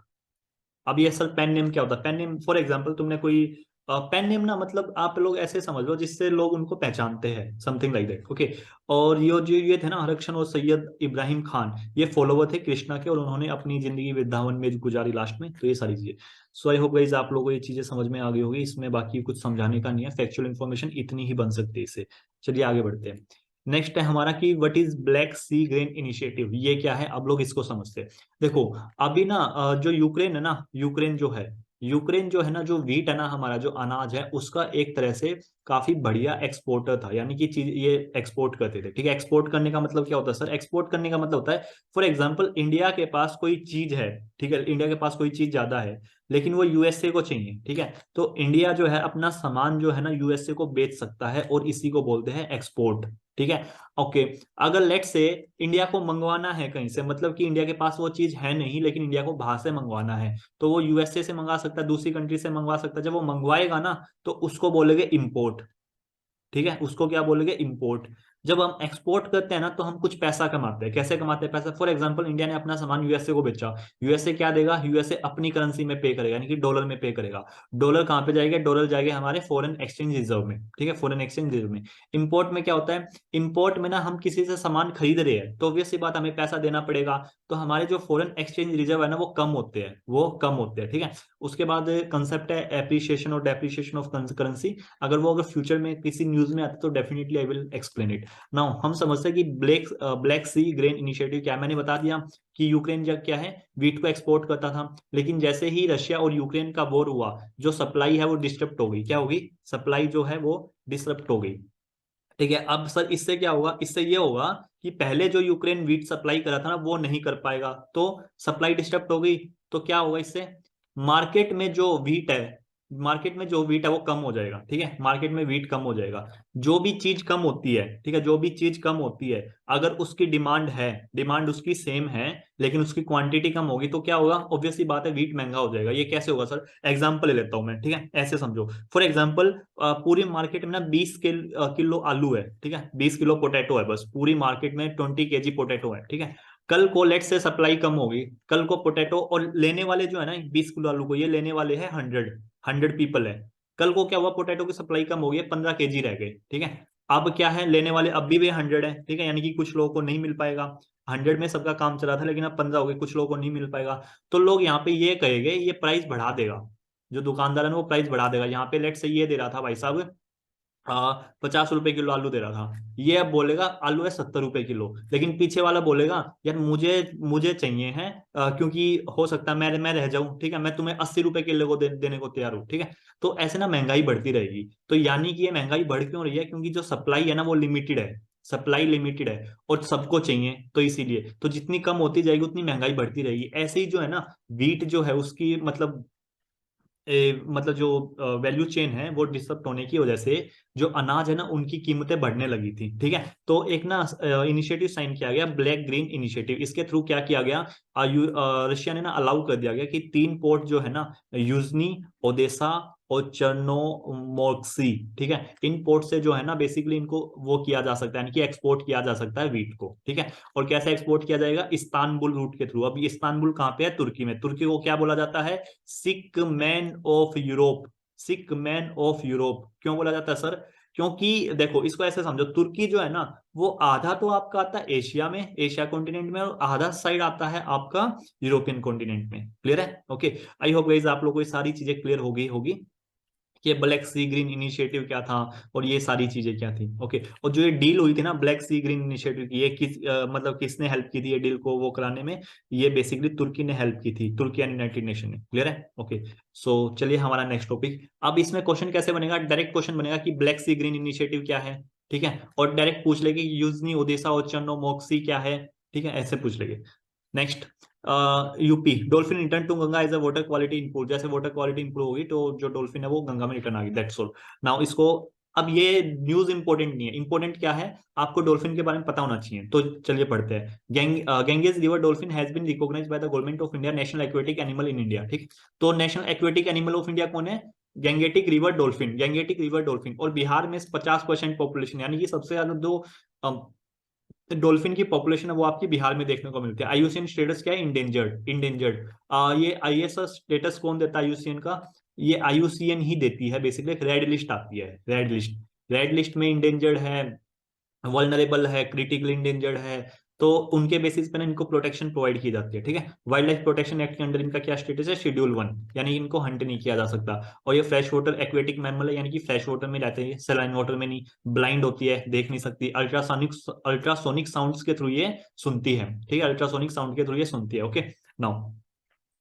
अब ये सर पेन नेम क्या होता है? पेन नेम फॉर एग्जांपल तुमने कोई पेन नेम ना मतलब आप लोग ऐसे समझ लो जिससे लोग उनको पहचानते हैं, समथिंग लाइक दैट। ओके, और ये थे ना हरक्शन और सैयद इब्राहिम खान, ये फॉलोवर थे कृष्णा के और उन्होंने अपनी जिंदगी वृंदावन में गुजारी लास्ट में। तो ये सारी चीजें, सो आई होप गाइस आप लोगों को ये चीजें समझ में आ गई होगी। इसमें बाकी कुछ समझाने का नहीं है, फैक्चुअल इन्फॉर्मेशन इतनी ही बन सकती है इससे। चलिए आगे बढ़ते हैं। नेक्स्ट है हमारा कि what is black sea grain initiative. ये क्या है? अब लोग इसको समझते हैं। देखो अभी ना जो यूक्रेन है ना, यूक्रेन जो है ना, जो वीट है ना, हमारा जो अनाज है उसका एक तरह से काफी बढ़िया एक्सपोर्टर था, यानी कि चीज ये एक्सपोर्ट करते थे। ठीक है, एक्सपोर्ट करने का मतलब क्या होता है सर? एक्सपोर्ट करने का मतलब होता है फॉर एग्जांपल इंडिया के पास कोई चीज है, ठीक है, इंडिया के पास कोई चीज ज्यादा है लेकिन वो यूएसए को चाहिए। ठीक है, तो इंडिया जो है अपना सामान जो है ना यूएसए को बेच सकता है और इसी को बोलते हैं एक्सपोर्ट। ठीक है, ओके, अगर लेट से इंडिया को मंगवाना है कहीं से, मतलब कि इंडिया के पास वो चीज है नहीं लेकिन इंडिया को बाहर से मंगवाना है, तो वो यूएसए से मंगा सकता है, दूसरी कंट्री से मंगवा सकता है। जब वो मंगवाएगा ना तो उसको बोलेंगे इम्पोर्ट। ठीक है, उसको क्या बोलेंगे? इम्पोर्ट। जब हम एक्सपोर्ट करते हैं ना तो हम कुछ पैसा कमाते हैं। कैसे कमाते हैं पैसा? फॉर एग्जांपल इंडिया ने अपना सामान यूएसए को बेचा, यूएसए क्या देगा? यूएसए अपनी करेंसी में पे करेगा, यानी कि डॉलर में पे करेगा। डॉलर कहाँ पे जाएगा? डॉलर जाएगा हमारे फॉरेन एक्सचेंज रिजर्व में, ठीक है, फॉरेन एक्सचेंज रिजर्व में। इंपोर्ट में क्या होता है? इंपोर्ट में ना हम किसी से सामान खरीद रहे हैं तो ऑब्वियस सी बात हमें पैसा देना पड़ेगा, तो हमारे जो फॉरेन एक्सचेंज रिजर्व है ना वो कम होते हैं, वो कम होते हैं, ठीक है। उसके बाद कंसेप्ट है एप्रिसिएशन और डेप्रिसिएशन ऑफ करेंसी। अगर फ्यूचर में किसी न्यूज में आता तो definitely I will explain it. Now हम समझते हैं कि ब्लैक सी ग्रेन इनिशिएटिव क्या, मैंने बता दिया कि यूक्रेन जब क्या है वीट को एक्सपोर्ट करता था, लेकिन जैसे ही रशिया और यूक्रेन का वॉर हुआ जो सप्लाई है वो डिस्टर्ब हो गई। क्या होगी? सप्लाई जो है वो डिस्टर्ब हो गई, ठीक है। अब सर इससे क्या होगा? इससे ये होगा कि पहले जो यूक्रेन वीट सप्लाई करा था ना वो नहीं कर पाएगा, तो सप्लाई डिस्टर्ब हो गई। तो क्या होगा इससे? मार्केट में जो वीट है, मार्केट में जो वीट है वो कम हो जाएगा, ठीक है, मार्केट में वीट कम हो जाएगा। जो भी चीज कम होती है, ठीक है, जो भी चीज कम होती है, अगर उसकी डिमांड है, डिमांड उसकी सेम है, लेकिन उसकी क्वांटिटी कम होगी तो क्या होगा? ऑब्वियसली बात है वीट महंगा हो जाएगा। ये कैसे होगा सर? एग्जांपल ले लेता हूं मैं, ठीक है, ऐसे समझो। फॉर एग्जांपल पूरी मार्केट में ना 20 किलो आलू है, ठीक है, 20 किलो पोटैटो है, बस पूरी मार्केट में 20 kg पोटैटो है, ठीक है। कल को लेट से सप्लाई कम होगी, कल को पोटैटो और लेने वाले जो है ना 20 किलो आलू को, ये लेने वाले हैं 100 पीपल है। कल को क्या हुआ? पोटैटो की सप्लाई कम हो गई, 15 kg रह गए, ठीक है। अब क्या है? लेने वाले अब भी वे 100 है, ठीक है, यानी कि कुछ लोगों को नहीं मिल पाएगा। 100 में सबका काम चला था, लेकिन अब 15 हो गए, कुछ लोगों को नहीं मिल पाएगा। तो लोग यहाँ पे ये कहेंगे, ये प्राइस बढ़ा देगा, जो दुकानदार है ना वो प्राइस बढ़ा देगा। यहाँ पे लेट से ये दे रहा था भाई साहब 50 रुपए किलो आलू दे रहा था, ये अब बोलेगा आलू है 70 रुपए किलो, लेकिन पीछे वाला बोलेगा यार मुझे मुझे चाहिए है, क्योंकि हो सकता है मैं रह जाऊं, ठीक है, मैं तुम्हें 80 रुपए किलो को देने को तैयार हूं, ठीक है। तो ऐसे ना महंगाई बढ़ती रहेगी। तो यानी कि ये महंगाई बढ़ क्यों रही है? क्योंकि जो सप्लाई है ना वो लिमिटेड है, सप्लाई लिमिटेड है और सबको चाहिए, तो इसीलिए तो जितनी कम होती जाएगी उतनी महंगाई बढ़ती रहेगी। ऐसे ही जो है ना वीट जो है उसकी मतलब जो वैल्यू चेन है वो डिस्टर्ब होने की वजह से जो अनाज है ना उनकी कीमतें बढ़ने लगी थी, ठीक है। तो एक ना इनिशिएटिव साइन किया गया, ब्लैक ग्रीन इनिशिएटिव। इसके थ्रू क्या किया गया? रशिया ने ना अलाउ कर दिया गया कि 3 पोर्ट जो है ना, यूजनी, ओडेसा और चर्नोमोर्स्की, ठीक है, इन पोर्ट से जो है ना बेसिकली इनको वो किया जा सकता है, यानी कि एक्सपोर्ट किया जा सकता है वीट को, ठीक है। और कैसे एक्सपोर्ट किया जाएगा? इस्तांबुल रूट के थ्रू। अब ये इस्तांबुल कहाँ पे है? तुर्की में। तुर्की को क्या बोला जाता है? सिक man of Europe. Sick man of Europe क्यों बोला जाता है सर? क्योंकि देखो इसको ऐसे समझो, तुर्की जो है ना वो आधा तो आपका आता है एशिया में, एशिया कॉन्टिनेंट में, और आधा साइड आता है आपका यूरोपियन कॉन्टिनेंट में। क्लियर है? ओके, आई होप गाइस आप लोगों को ये सारी चीजें क्लियर हो गई होगी कि ब्लैक सी ग्रीन इनिशिएटिव क्या था और ये सारी चीजें क्या थी। ओके, और जो ये डील हुई थी ना ब्लैक सी ग्रीन इनिशिएटिव की, ये मतलब किसने हेल्प की थी ये डील को वो कराने में? ये बेसिकली तुर्की ने हेल्प की थी, तुर्की एंड यूनाइटेड नेशन ने। क्लियर है? ओके, सो चलिए हमारा नेक्स्ट टॉपिक। अब इसमें क्वेश्चन कैसे बनेगा? डायरेक्ट क्वेश्चन बनेगा कि ब्लैक सी ग्रीन इनिशिएटिव क्या है, ठीक है, और डायरेक्ट पूछ लेंगे यूजनी, ओडिशा और चर्नोमोर्स्की क्या है, ठीक है, ऐसे पूछ लेंगे। Next, UP, dolphin return to Ganga as a water quality improve. जैसे वाटर क्वालिटी इंप्रूव होगी तो जो डॉल्फिन है वो गंगा में रिटर्न आ गई, दैट्स ऑल। नाउ इसको, अब ये न्यूज इंपॉर्टेंट नहीं है, इंपॉर्टेंट क्या है? आपको डॉल्फिन के बारे में पता होना चाहिए। तो चलिए पढ़ते हैं। Ganges river dolphin has been recognised by the government of India national aquatic animal in India, ठीक। तो national aquatic animal of India कौन है? Gangetic river dolphin, Gangetic river dolphin. और बिहार में 50% पॉपुलेशन, यानी कि सबसे ज्यादा जो डॉल्फिन की पॉपुलेशन है वो आपकी बिहार में देखने को मिलती है। आईयूसीएन स्टेटस क्या है? Endangered, endangered. ये आईएसएस स्टेटस कौन देता है आईयूसीएन का? ये आईयूसीएन ही देती है, बेसिकली रेड लिस्ट आती है, रेड लिस्ट। रेड लिस्ट में इंडेंजर्ड है, वल्नरेबल है, क्रिटिकल इंडेंजर्ड है, तो उनके बेसिस पे ना इनको प्रोटेक्शन प्रोवाइड की जाती है, ठीक है। वाइल्ड लाइफ प्रोटेक्शन एक्ट के अंडर इनका क्या स्टेटस है? शेड्यूल 1, यानी इनको हंट नहीं किया जा सकता। और ये फ्रेश वाटर एक्वेटिक मैमल है, यानी कि फ्रेश वाटर में रहते हैं, सलाइन वाटर में नहीं। ब्लाइंड होती है, देख नहीं सकती। अल्ट्रासोनिक साउंड्स के थ्रू ये सुनती है, ठीक है, अल्ट्रासोनिक साउंड के थ्रू ये सुनती है। Okay, now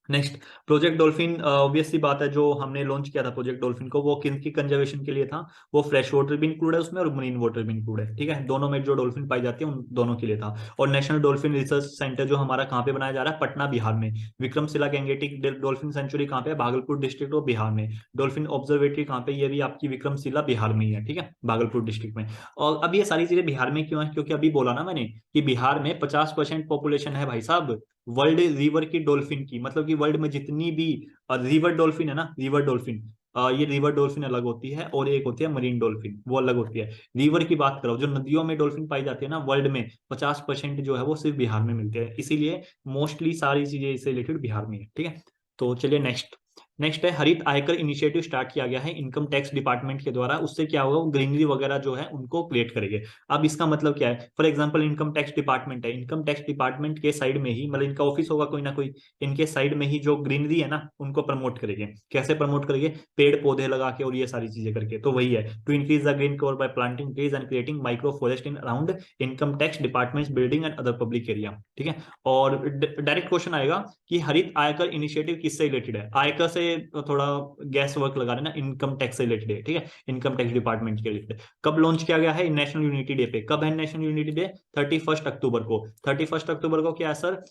next, project dolphin. Obvious सी बात है, जो हमने लॉन्च किया था प्रोजेक्ट डॉल्फिन को वो किन की कंजर्वेशन के लिए था? वो फ्रेश वाटर भी इंक्लूड है उसमें और मरीन वाटर भी इंक्लूड है, ठीक है, दोनों में जो डॉल्फिन पाई जाती है उन दोनों के लिए था। और नेशनल डॉल्फिन रिसर्च सेंटर जो हमारा कहाँ पे बनाया जा रहा है? पटना, बिहार में। विक्रमशिला गैंगेटिक डॉल्फिन सेंचुरी कहाँ पे है? भागलपुर डिस्ट्रिक्ट और बिहार में। डॉल्फिन ऑब्जर्वेटरी कहाँ पे? ये भी आपकी विक्रमशिला बिहार में ही है, ठीक है, भागलपुर डिस्ट्रिक्ट में। और अब ये सारी चीजें बिहार में क्यों है? क्योंकि अभी बोला ना मैंने कि बिहार में 50% पॉपुलेशन है भाई साहब वर्ल्ड रिवर की डॉल्फिन की, मतलब कि वर्ल्ड में जितनी भी रिवर डॉल्फिन है ना, रिवर डॉल्फिन ये रिवर डॉल्फिन अलग होती है और एक होती है मरीन डॉल्फिन, वो अलग होती है। रिवर की बात करो, जो नदियों में डॉल्फिन पाई जाती है ना, वर्ल्ड में 50% जो है वो सिर्फ बिहार में मिलते हैं, इसीलिए मोस्टली सारी चीजें इससे रिलेटेड बिहार में है। ठीक है, तो चलिए नेक्स्ट। नेक्स्ट है हरित आयकर इनिशिएटिव स्टार्ट किया गया है इनकम टैक्स डिपार्टमेंट के द्वारा। उससे क्या होगा, वो ग्रीनरी वगैरह जो है उनको क्रिएट करेंगे। अब इसका मतलब क्या है, for example income tax department है, इनकम टैक्स डिपार्टमेंट के साइड में ही, मतलब इनका ऑफिस होगा कोई ना कोई, इनके साइड में ही जो ग्रीनरी है ना उनको प्रमोट करेंगे। कैसे प्रमोट करेंगे, पेड़ पौधे लगा के और ये सारी चीजें करके। तो वही है, to increase the green cover by planting trees and creating micro forest in around income tax department building and other public area. ठीक है, और डायरेक्ट क्वेश्चन आएगा कि हरित आयकर इनिशिएटिव किससे रिलेटेड है। आयकर से थोड़ा गैस वर्क लगा देना, इनकम टैक्स से रिलेटेड है। ठीक है, इनकम टैक्स डिपार्टमेंट के रिलेटेड। कब लॉन्च किया गया है, नेशनल यूनिटी डे पे। कब है नेशनल यूनिटी डे, 31 अक्टूबर को। 31 अक्टूबर को क्या है सर,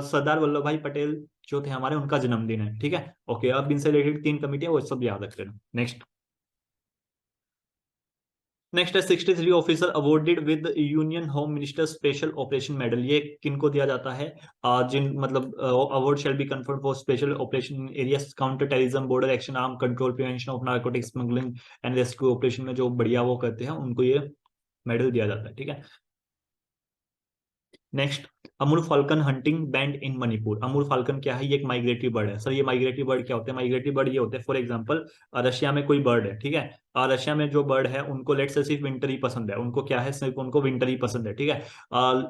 सरदार वल्लभ भाई पटेल जो थे हमारे, उनका जन्मदिन है। ठीक है, ओके, अब इनसे रिलेटेड 3 कमिटियां, वो सब याद रख लेना। नेक्स्ट। नेक्स्ट है 63 officer awarded with union home minister special operation medal. ये किनको दिया जाता है, जिन मतलब award shall be conferred for special operation areas, counter terrorism, border action, arm control, prevention of narcotic smuggling and rescue operation में जो बढ़िया वो करते हैं उनको ये मेडल दिया जाता है। ठीक है, नेक्स्ट। अमूर फाल्कन हंटिंग बैंड इन मणिपुर। अमूर फाल्कन क्या है, ये एक माइग्रेटरी बर्ड है। सर ये माइग्रेटरी बर्ड क्या होते हैं, माइग्रेटरी बर्ड ये होते हैं, फॉर एग्जांपल रशिया में कोई बर्ड है, ठीक है, रशिया में जो बर्ड है उनको लेट से सिर्फ विंटर ही पसंद है, उनको क्या है, सिर्फ उनको विंटर ही पसंद है। ठीक है,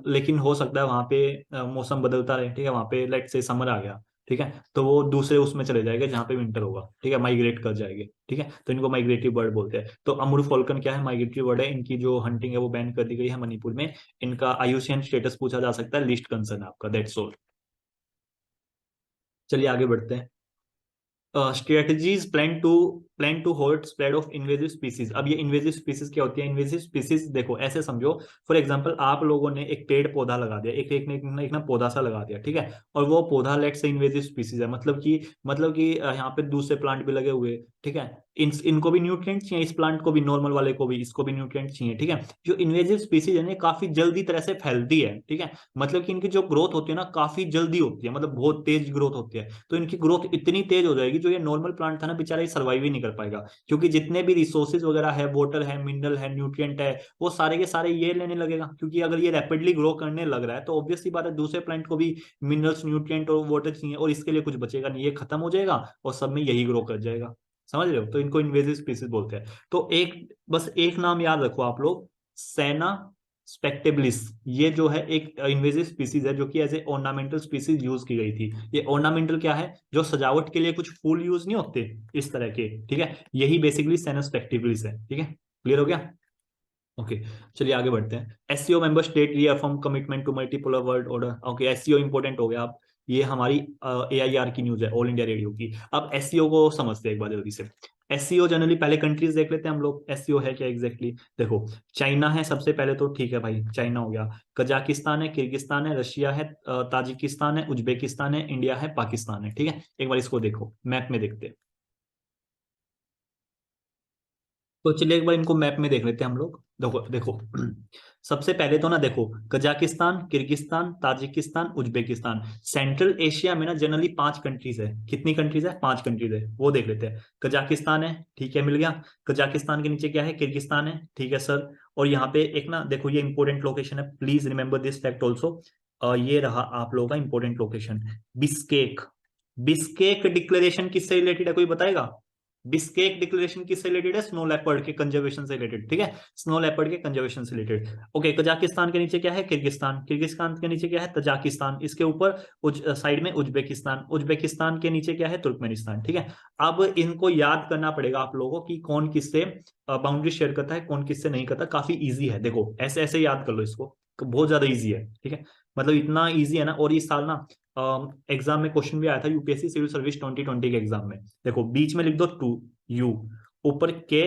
लेकिन हो सकता है वहां पे मौसम बदलता रहे। ठीक है, वहां पे लेट से समर आ गया, ठीक है, तो वो दूसरे उसमें चले जाएंगे जहाँ पे विंटर होगा। ठीक है, माइग्रेट कर जाएंगे। ठीक है, तो इनको माइग्रेटरी बर्ड बोलते हैं। तो अमूर फाल्कन क्या है, माइग्रेटरी बर्ड है। इनकी जो हंटिंग है वो बैन कर दी गई है मणिपुर में। इनका आयुष्मान स्टेटस पूछा जा सकता है, लिस्ट कंसर्न आपका, दैट्स ऑल। चलिए आगे बढ़ते हैं। Strategies plan to hold spread of invasive species. अब ये इन्वेजिव स्पीसीज क्या होती है, इन्वेजिव स्पीसीज देखो ऐसे समझो, फॉर एग्जांपल आप लोगों ने एक पेड़ पौधा लगा दिया, एक ना पौधा सा लगा दिया, ठीक है, और वो पौधा लेट से इन्वेजिव स्पीसीज है, मतलब कि यहाँ पे दूसरे प्लांट भी लगे हुए। ठीक है, इनको भी न्यूट्रिएंट चाहिए, इस प्लांट को भी, नॉर्मल वाले को भी, इसको भी न्यूट्रिएंट चाहिए। ठीक है, जो इन्वेजिव स्पीसीज है ना काफी जल्दी तरह से फैलती है। ठीक है, मतलब कि इनकी जो ग्रोथ होती है ना काफी जल्दी होती है, मतलब बहुत तेज ग्रोथ होती है। तो इनकी ग्रोथ इतनी तेज हो जाएगी, जो ये नॉर्मल प्लांट था ना बेचारा, ये सर्वाइव ही नहीं कर पाएगा, क्योंकि जितने भी रिसोर्सेज वगैरह है, वाटर है, मिनरल है, न्यूट्रिएंट है, वो सारे के सारे ये लेने लगेगा। क्योंकि अगर ये रैपिडली ग्रो करने लग रहा है तो ऑब्वियसली बात है दूसरे प्लांट को भी मिनरल्स, न्यूट्रिएंट और वाटर चाहिए, और इसके लिए कुछ बचेगा नहीं, ये खत्म हो जाएगा और सब में यही ग्रो कर जाएगा। समझ रहे हो, तो इनको इन्वेजिव स्पीसीज बोलते हैं। तो बस एक नाम याद रखो आप लोग, सेना स्पेक्टेबलिस। ये जो है एक इन्वेजिव स्पीसीज है, जो कि as a ornamental species use की गई थी। ये ऑर्नामेंटल क्या है, जो सजावट के लिए कुछ फूल यूज नहीं होते इस तरह के, ठीक है, यही बेसिकली सेना स्पेक्टेबलिस है। ठीक है, क्लियर हो गया। ओके, चलिए आगे बढ़ते हैं। SCO member state reaffirm commitment to multipolar world order. Okay, SCO important हो गया। आप ये हमारी एआईआर की न्यूज है, ऑल इंडिया रेडियो की। अब एससीओ को समझते हैं एक बार जल्दी से। एससीओ जनरली पहले कंट्रीज देख लेते हैं हम लोग, एससीओ है क्या एग्जैक्टली देखो। चाइना है सबसे पहले, तो ठीक है भाई, चाइना हो गया। कजाकिस्तान है, किर्गिस्तान है, रशिया है, ताजिकिस्तान है, उज्बेकिस्तान है, इंडिया है, पाकिस्तान है। ठीक है, एक बार इसको देखो, मैप में देखते हैं। तो चलिए एक बार इनको मैप में देख लेते हैं हम लोग। देखो देखो सबसे पहले तो ना देखो, Kazakhstan, Kyrgyzstan, Tajikistan, Uzbekistan. Central Asia में ना जनरली 5 कंट्रीज है। कितनी कंट्रीज है, 5 कंट्रीज है, वो देख लेते हैं। कजाकिस्तान है, ठीक है, मिल गया। कजाकिस्तान के नीचे क्या है, किर्गिस्तान है, ठीक है सर। और यहाँ पे एक ना देखो, ये इंपॉर्टेंट लोकेशन है, please remember this fact also. ये रहा आप लोगों का important location, Bishkek. Bishkek declaration किससे रिलेटेड है, कोई बताएगा। बिस्केक डिक्लेरेशन किससे रिलेटेड है, स्नो लेपर्ड के कंजर्वेशन से रिलेटेड। ठीक है, स्नो लेपर्ड के कंजर्वेशन से रिलेटेड। ओके, कजाकिस्तान के नीचे क्या है, किर्गिस्तान। किर्गिस्तान के नीचे क्या है, तजाकिस्तान। इसके ऊपर साइड में उज्बेकिस्तान। उज्बेकिस्तान के नीचे क्या है, तुर्कमेनिस्तान। ठीक है, अब इनको याद करना पड़ेगा आप लोगों को कि कौन किससे बाउंड्री शेयर करता है, कौन किससे नहीं करता। काफी ईजी है, देखो ऐसे ऐसे याद कर लो इसको, बहुत ज्यादा ईजी है। ठीक है, मतलब इतना ईजी है ना, और इस साल ना एग्जाम में क्वेश्चन भी आया था, यूपीएससी सिविल सर्विस 2020 के एग्जाम में। देखो बीच में लिख दो 2 U, ऊपर के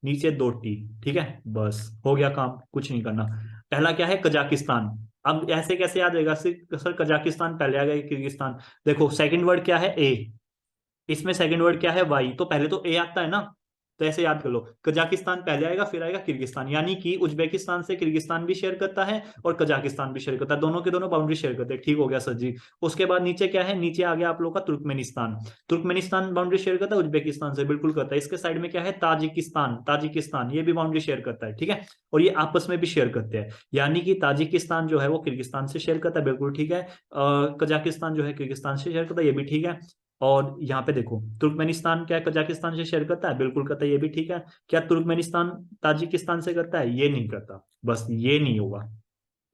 नीचे 2 T। ठीक है, बस हो गया काम, कुछ नहीं करना। पहला क्या है, कजाकिस्तान। अब ऐसे कैसे याद रहेगा, सर कजाकिस्तान पहले आ गया, किर्गिस्तान। देखो सेकंड वर्ड क्या है, ए। इसमें सेकंड वर्ड क्या है, वाई। तो पहले तो ए आता है ना, तो ऐसे याद कर लो, कजाकिस्तान पहले आएगा फिर आएगा किर्गिस्तान, यानी कि उज्बेकिस्तान से किर्गिस्तान भी शेयर करता है और कजाकिस्तान भी शेयर करता है, दोनों के दोनों बाउंड्री शेयर करते हैं। ठीक हो गया सर जी। उसके बाद नीचे क्या है, नीचे आ गया आप लोग का तुर्कमेनिस्तान। तुर्कमेनिस्तान बाउंड्री शेयर करता है उज्बेकिस्तान से, बिल्कुल करता है। इसके साइड में क्या है, ताजिकिस्तान, ताजिकिस्तान ये भी बाउंड्री शेयर करता है, ठीक है। और ये आपस में भी शेयर करते हैं, यानी कि ताजिकिस्तान जो है वो किर्गिस्तान से शेयर करता है, बिल्कुल ठीक है। कजाकिस्तान जो है किर्गिस्तान से शेयर करता है, ये भी ठीक है। और यहाँ पे देखो, तुर्कमेनिस्तान क्या है, कजाकिस्तान से शेयर करता है, बिल्कुल करता है, ये भी ठीक है। क्या तुर्कमेनिस्तान ताजिकिस्तान से करता है, ये नहीं करता, बस ये नहीं होगा,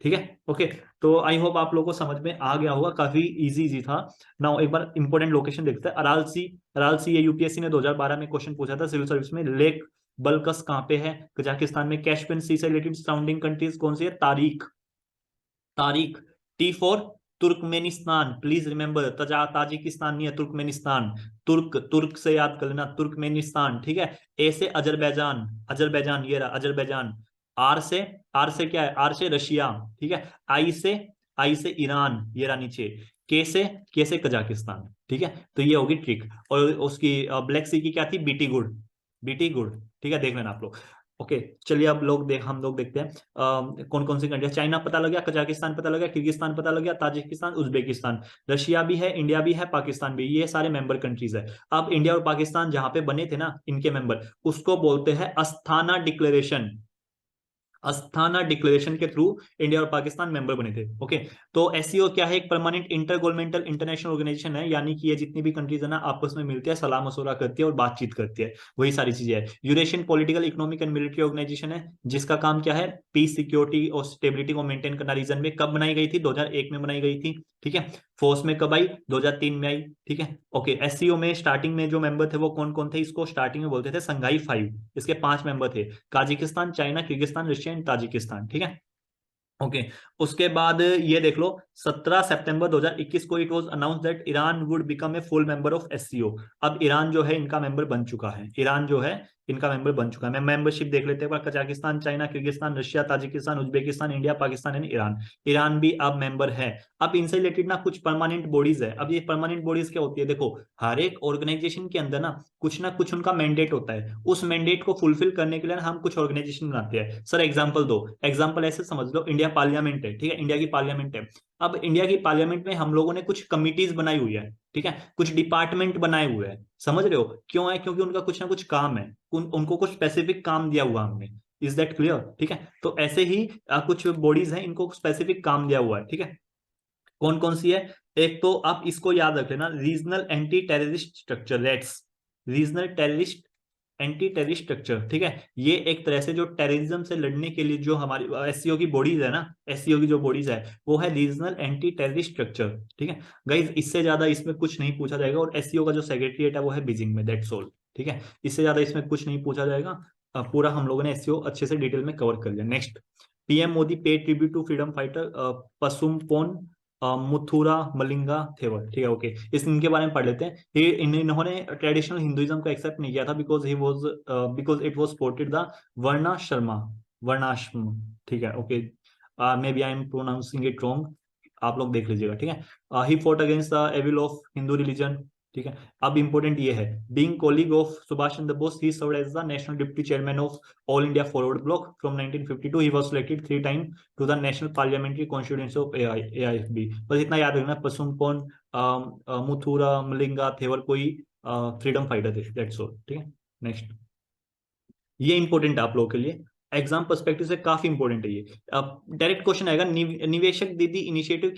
ठीक है। ओके, तो आई होप आप लोगों को समझ में आ गया होगा, काफी इजी इजी था। नाउ एक बार इंपॉर्टेंट लोकेशन देखते हैं, अराल सी। अराल सी, ये यूपीएससी ने 2012 में क्वेश्चन पूछा था सिविल सर्विस में। लेक बल्कस कहाँ पे है, कजाकिस्तान में। कैस्पियन सी से रिलेटेड सराउंडिंग कंट्रीज कौन सी है, तारीख, तारीख। T for Turkmenistan, please remember, Tajikistan नहीं है, तुर्कमेनिस्तान। तुर्क, तुर्क से याद कर लेना, तुर्कमेनिस्तान, ठीक है। ए से अजरबैजान, अजरबैजान ये रहा अजरबैजान। आर से, आर से क्या है, आर से रशिया, ठीक है। आई से, आई से ईरान, ये रहा नीचे। के से कजाकिस्तान, ठीक है। तो ये होगी ट्रिक। और उसकी ब्लैक सी की क्या थी, बीटी गुड, बीटी गुड, ठीक है, देख लेना आप लोग। ओके, चलिए अब हम लोग देखते हैं कौन कौन सी कंट्री। चाइना पता लग गया, कजाकिस्तान पता लग गया, किर्गिस्तान पता लग गया, ताजिकिस्तान, उज्बेकिस्तान, रशिया भी है, इंडिया भी है, पाकिस्तान भी, ये सारे मेंबर कंट्रीज है। अब इंडिया और पाकिस्तान जहां पे बने थे ना, इनके मेंबर, उसको बोलते हैं अस्थाना डिक्लेरेशन। अस्थाना डिक्लेरेशन के थ्रू इंडिया और पाकिस्तान मेंबर बने थे। ओके, तो एससीओ क्या है, एक permanent inter governmental international organisation है, यानी कि ये जितनी भी कंट्रीज है ना आपस में मिलती है, सलाह मशवरा करती है और बातचीत करती है, वही सारी चीजें है। Eurasian political, economic and military organisation है, जिसका काम क्या है, पीस, सिक्योरिटी और स्टेबिलिटी को मेंटेन करना रीजन में। कब बनाई गई थी, 2001 में बनाई गई थी, ठीक है। फोर्स में कब आई, 2003 में आई, ठीक है। ओके, एससीओ में स्टार्टिंग में जो मेंबर थे वो कौन कौन थे, इसको स्टार्टिंग में बोलते थे संघाई 5। इसके 5 मेंबर थे, Kazakhstan, China, Kyrgyzstan, Russia and Tajikistan, ठीक है। ओके, उसके बाद ये देख लो, 17 सितंबर 2021 को it was announce that Iran would become a full member of SCO. अब ईरान जो है इनका मेंबर बन चुका है, ईरान जो है इनका मेंबर बन चुका है। मैं मेंबरशिप देख लेते हैं, Kazakhstan, China, Kyrgyzstan, Russia, Tajikistan, Uzbekistan, India, Pakistan and Iran. Iran भी अब मेंबर है। अब इनसे रिलेटेड ना कुछ परमानेंट बॉडीज है। अब ये परमानेंट बॉडीज क्या होती है, देखो, हर एक ऑर्गेनाइजेशन के अंदर ना कुछ उनका मैंडेट होता है, उस मैंडेट को फुलफिल करने के लिए हम कुछ ऑर्गेनाइजेशन बनाते हैं। सर एग्जांपल दो, एग्जांपल ऐसे समझ लो, इंडिया पार्लियामेंट है, ठीक है, इंडिया की पार्लियामेंट है। अब इंडिया की पार्लियामेंट में हम लोगों ने कुछ कमिटीज बनाई हुई है, ठीक है, कुछ डिपार्टमेंट बनाए हुए हैं, समझ रहे हो क्यों है, क्योंकि उनका कुछ ना कुछ काम है, उनको कुछ स्पेसिफिक काम दिया हुआ हमने। इज दैट क्लियर, ठीक है। तो ऐसे ही कुछ बॉडीज हैं, इनको स्पेसिफिक काम दिया हुआ है, ठीक है। कौन कौन सी है, एक तो आप इसको याद रख लेना, regional anti terrorist structure, rates, regional terrorist anti terrorist structure, ठीक है। ये एक तरह से जो टेररिज्म से लड़ने के लिए जो हमारी एससीओ की बॉडीज है ना, एससीओ की जो बॉडीज है वो है रीजनल एंटी टेररिस्ट स्ट्रक्चर, ठीक है। गाइज इससे ज्यादा इसमें कुछ नहीं पूछा जाएगा, और एससीओ का जो सेक्रेटरीट है वो है बीजिंग में, दैट्स ऑल, ठीक है। इससे ज्यादा इसमें कुछ नहीं पूछा जाएगा। पूरा हम लोगों ने एससीओ अच्छे से डिटेल में कवर कर लिया। Next, PM Modi pays tribute to freedom fighter Pasumpon Muthuramalinga Thevar, ठीक है। ओके, इनके बारे में पढ़ लेते हैं। इन्होंने ट्रेडिशनल हिंदुइज्म को एक्सेप्ट नहीं किया था, because it was supported the varnashrama, varnashrama, ठीक है। Okay, may be I am pronouncing it wrong, आप लोग देख लीजिएगा, ठीक है। He fought against the evil of Hindu religion, ठीक है। अब इंपॉर्टेंट ये है, being colleague of Subhash Chandra Bose, he served as the national deputy chairman of all India forward bloc from 1952। He was selected 3 time to the national parliamentary constituency of AIFB. बस इतना याद रखना, Pasumpon Muthuramalinga Thevar कोई फ्रीडम फाइटर थे, that's all, ठीक है। Next, ये important है आप लोगों के लिए, एग्जाम पर्सपेक्टिव से काफी इंपॉर्टेंट है ये। अब डायरेक्ट क्वेश्चन आएगा, निवेशक दीदी इनिशिएटिव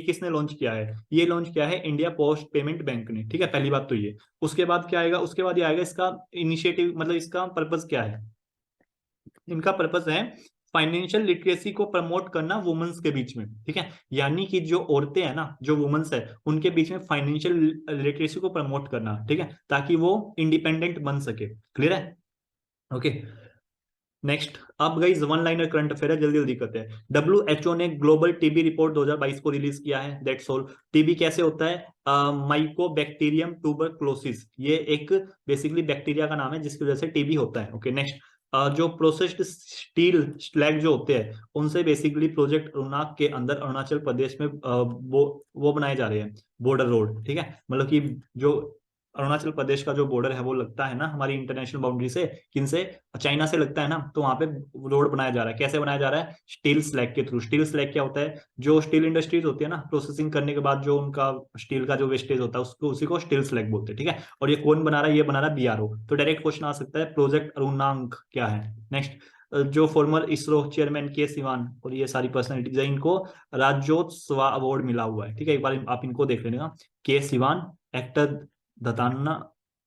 किसने लॉन्च किया है, ये लॉन्च किया है इंडिया पोस्ट पेमेंट बैंक ने, ठीक है, पहली बात तो ये। उसके बाद क्या आएगा, उसके बाद ये आएगा इसका इनिशिएटिव, मतलब इसका पर्पज क्या है, इनका पर्पज है फाइनेंशियल लिटरेसी को प्रमोट करना वुमेन्स के बीच में, ठीक है। यानी कि जो औरतें हैं ना, जो वुमेन्स है, उनके बीच में फाइनेंशियल लिटरेसी को प्रमोट करना, ठीक है, ताकि वो इंडिपेंडेंट बन सके। क्लियर है, ओके। नेक्स्ट, अब गई वन लाइनर करंट अफेयर है, जल्दी जल्दी करते हैं। डब्ल्यूएचओ ने ग्लोबल टीबी रिपोर्ट 2022 को रिलीज किया है, दैट्स ऑल। टीबी कैसे होता है, माइकोबैक्टीरियम ट्यूबरक्लोसिस, ये एक बेसिकली बैक्टीरिया का नाम है जिसकी वजह से टीबी होता है। ओके, नेक्स्ट, जो प्रोसेस्ड स्टील स्लैग जो होते हैं, उनसे बेसिकली प्रोजेक्ट अरुणाक के अंदर अरुणाचल प्रदेश में वो बनाए जा रहे हैं बॉर्डर रोड, ठीक है। मतलब कि जो अरुणाचल प्रदेश का जो बॉर्डर है वो लगता है ना हमारी इंटरनेशनल बाउंड्री से, किन से, चाइना से लगता है ना। तो वहां पे रोड बनाया जा रहा है, कैसे बनाया जा रहा है, स्टील स्लैग के थ्रू। स्टील स्लैग क्या होता है, जो स्टील इंडस्ट्रीज होती है ना, प्रोसेसिंग करने के बाद जो उनका स्टील का जो वेस्टेज होता है उसको, उसी को स्टील स्लैग बोलते हैं, ठीक है। और ये कौन बना रहा है, ये बना रहा है बीआरओ। तो डायरेक्ट क्वेश्चन आ सकता है, प्रोजेक्ट अरुणांक क्या है। नेक्स्ट, जो फॉर्मर इसरो चेयरमैन के सिवान और ये सारी पर्सनैलिटीज है, इनको राज्योत्सव अवार्ड मिला हुआ है, ठीक है। एक बार आप इनको देख लेना, के सिवान, एक्टर दतान्ना,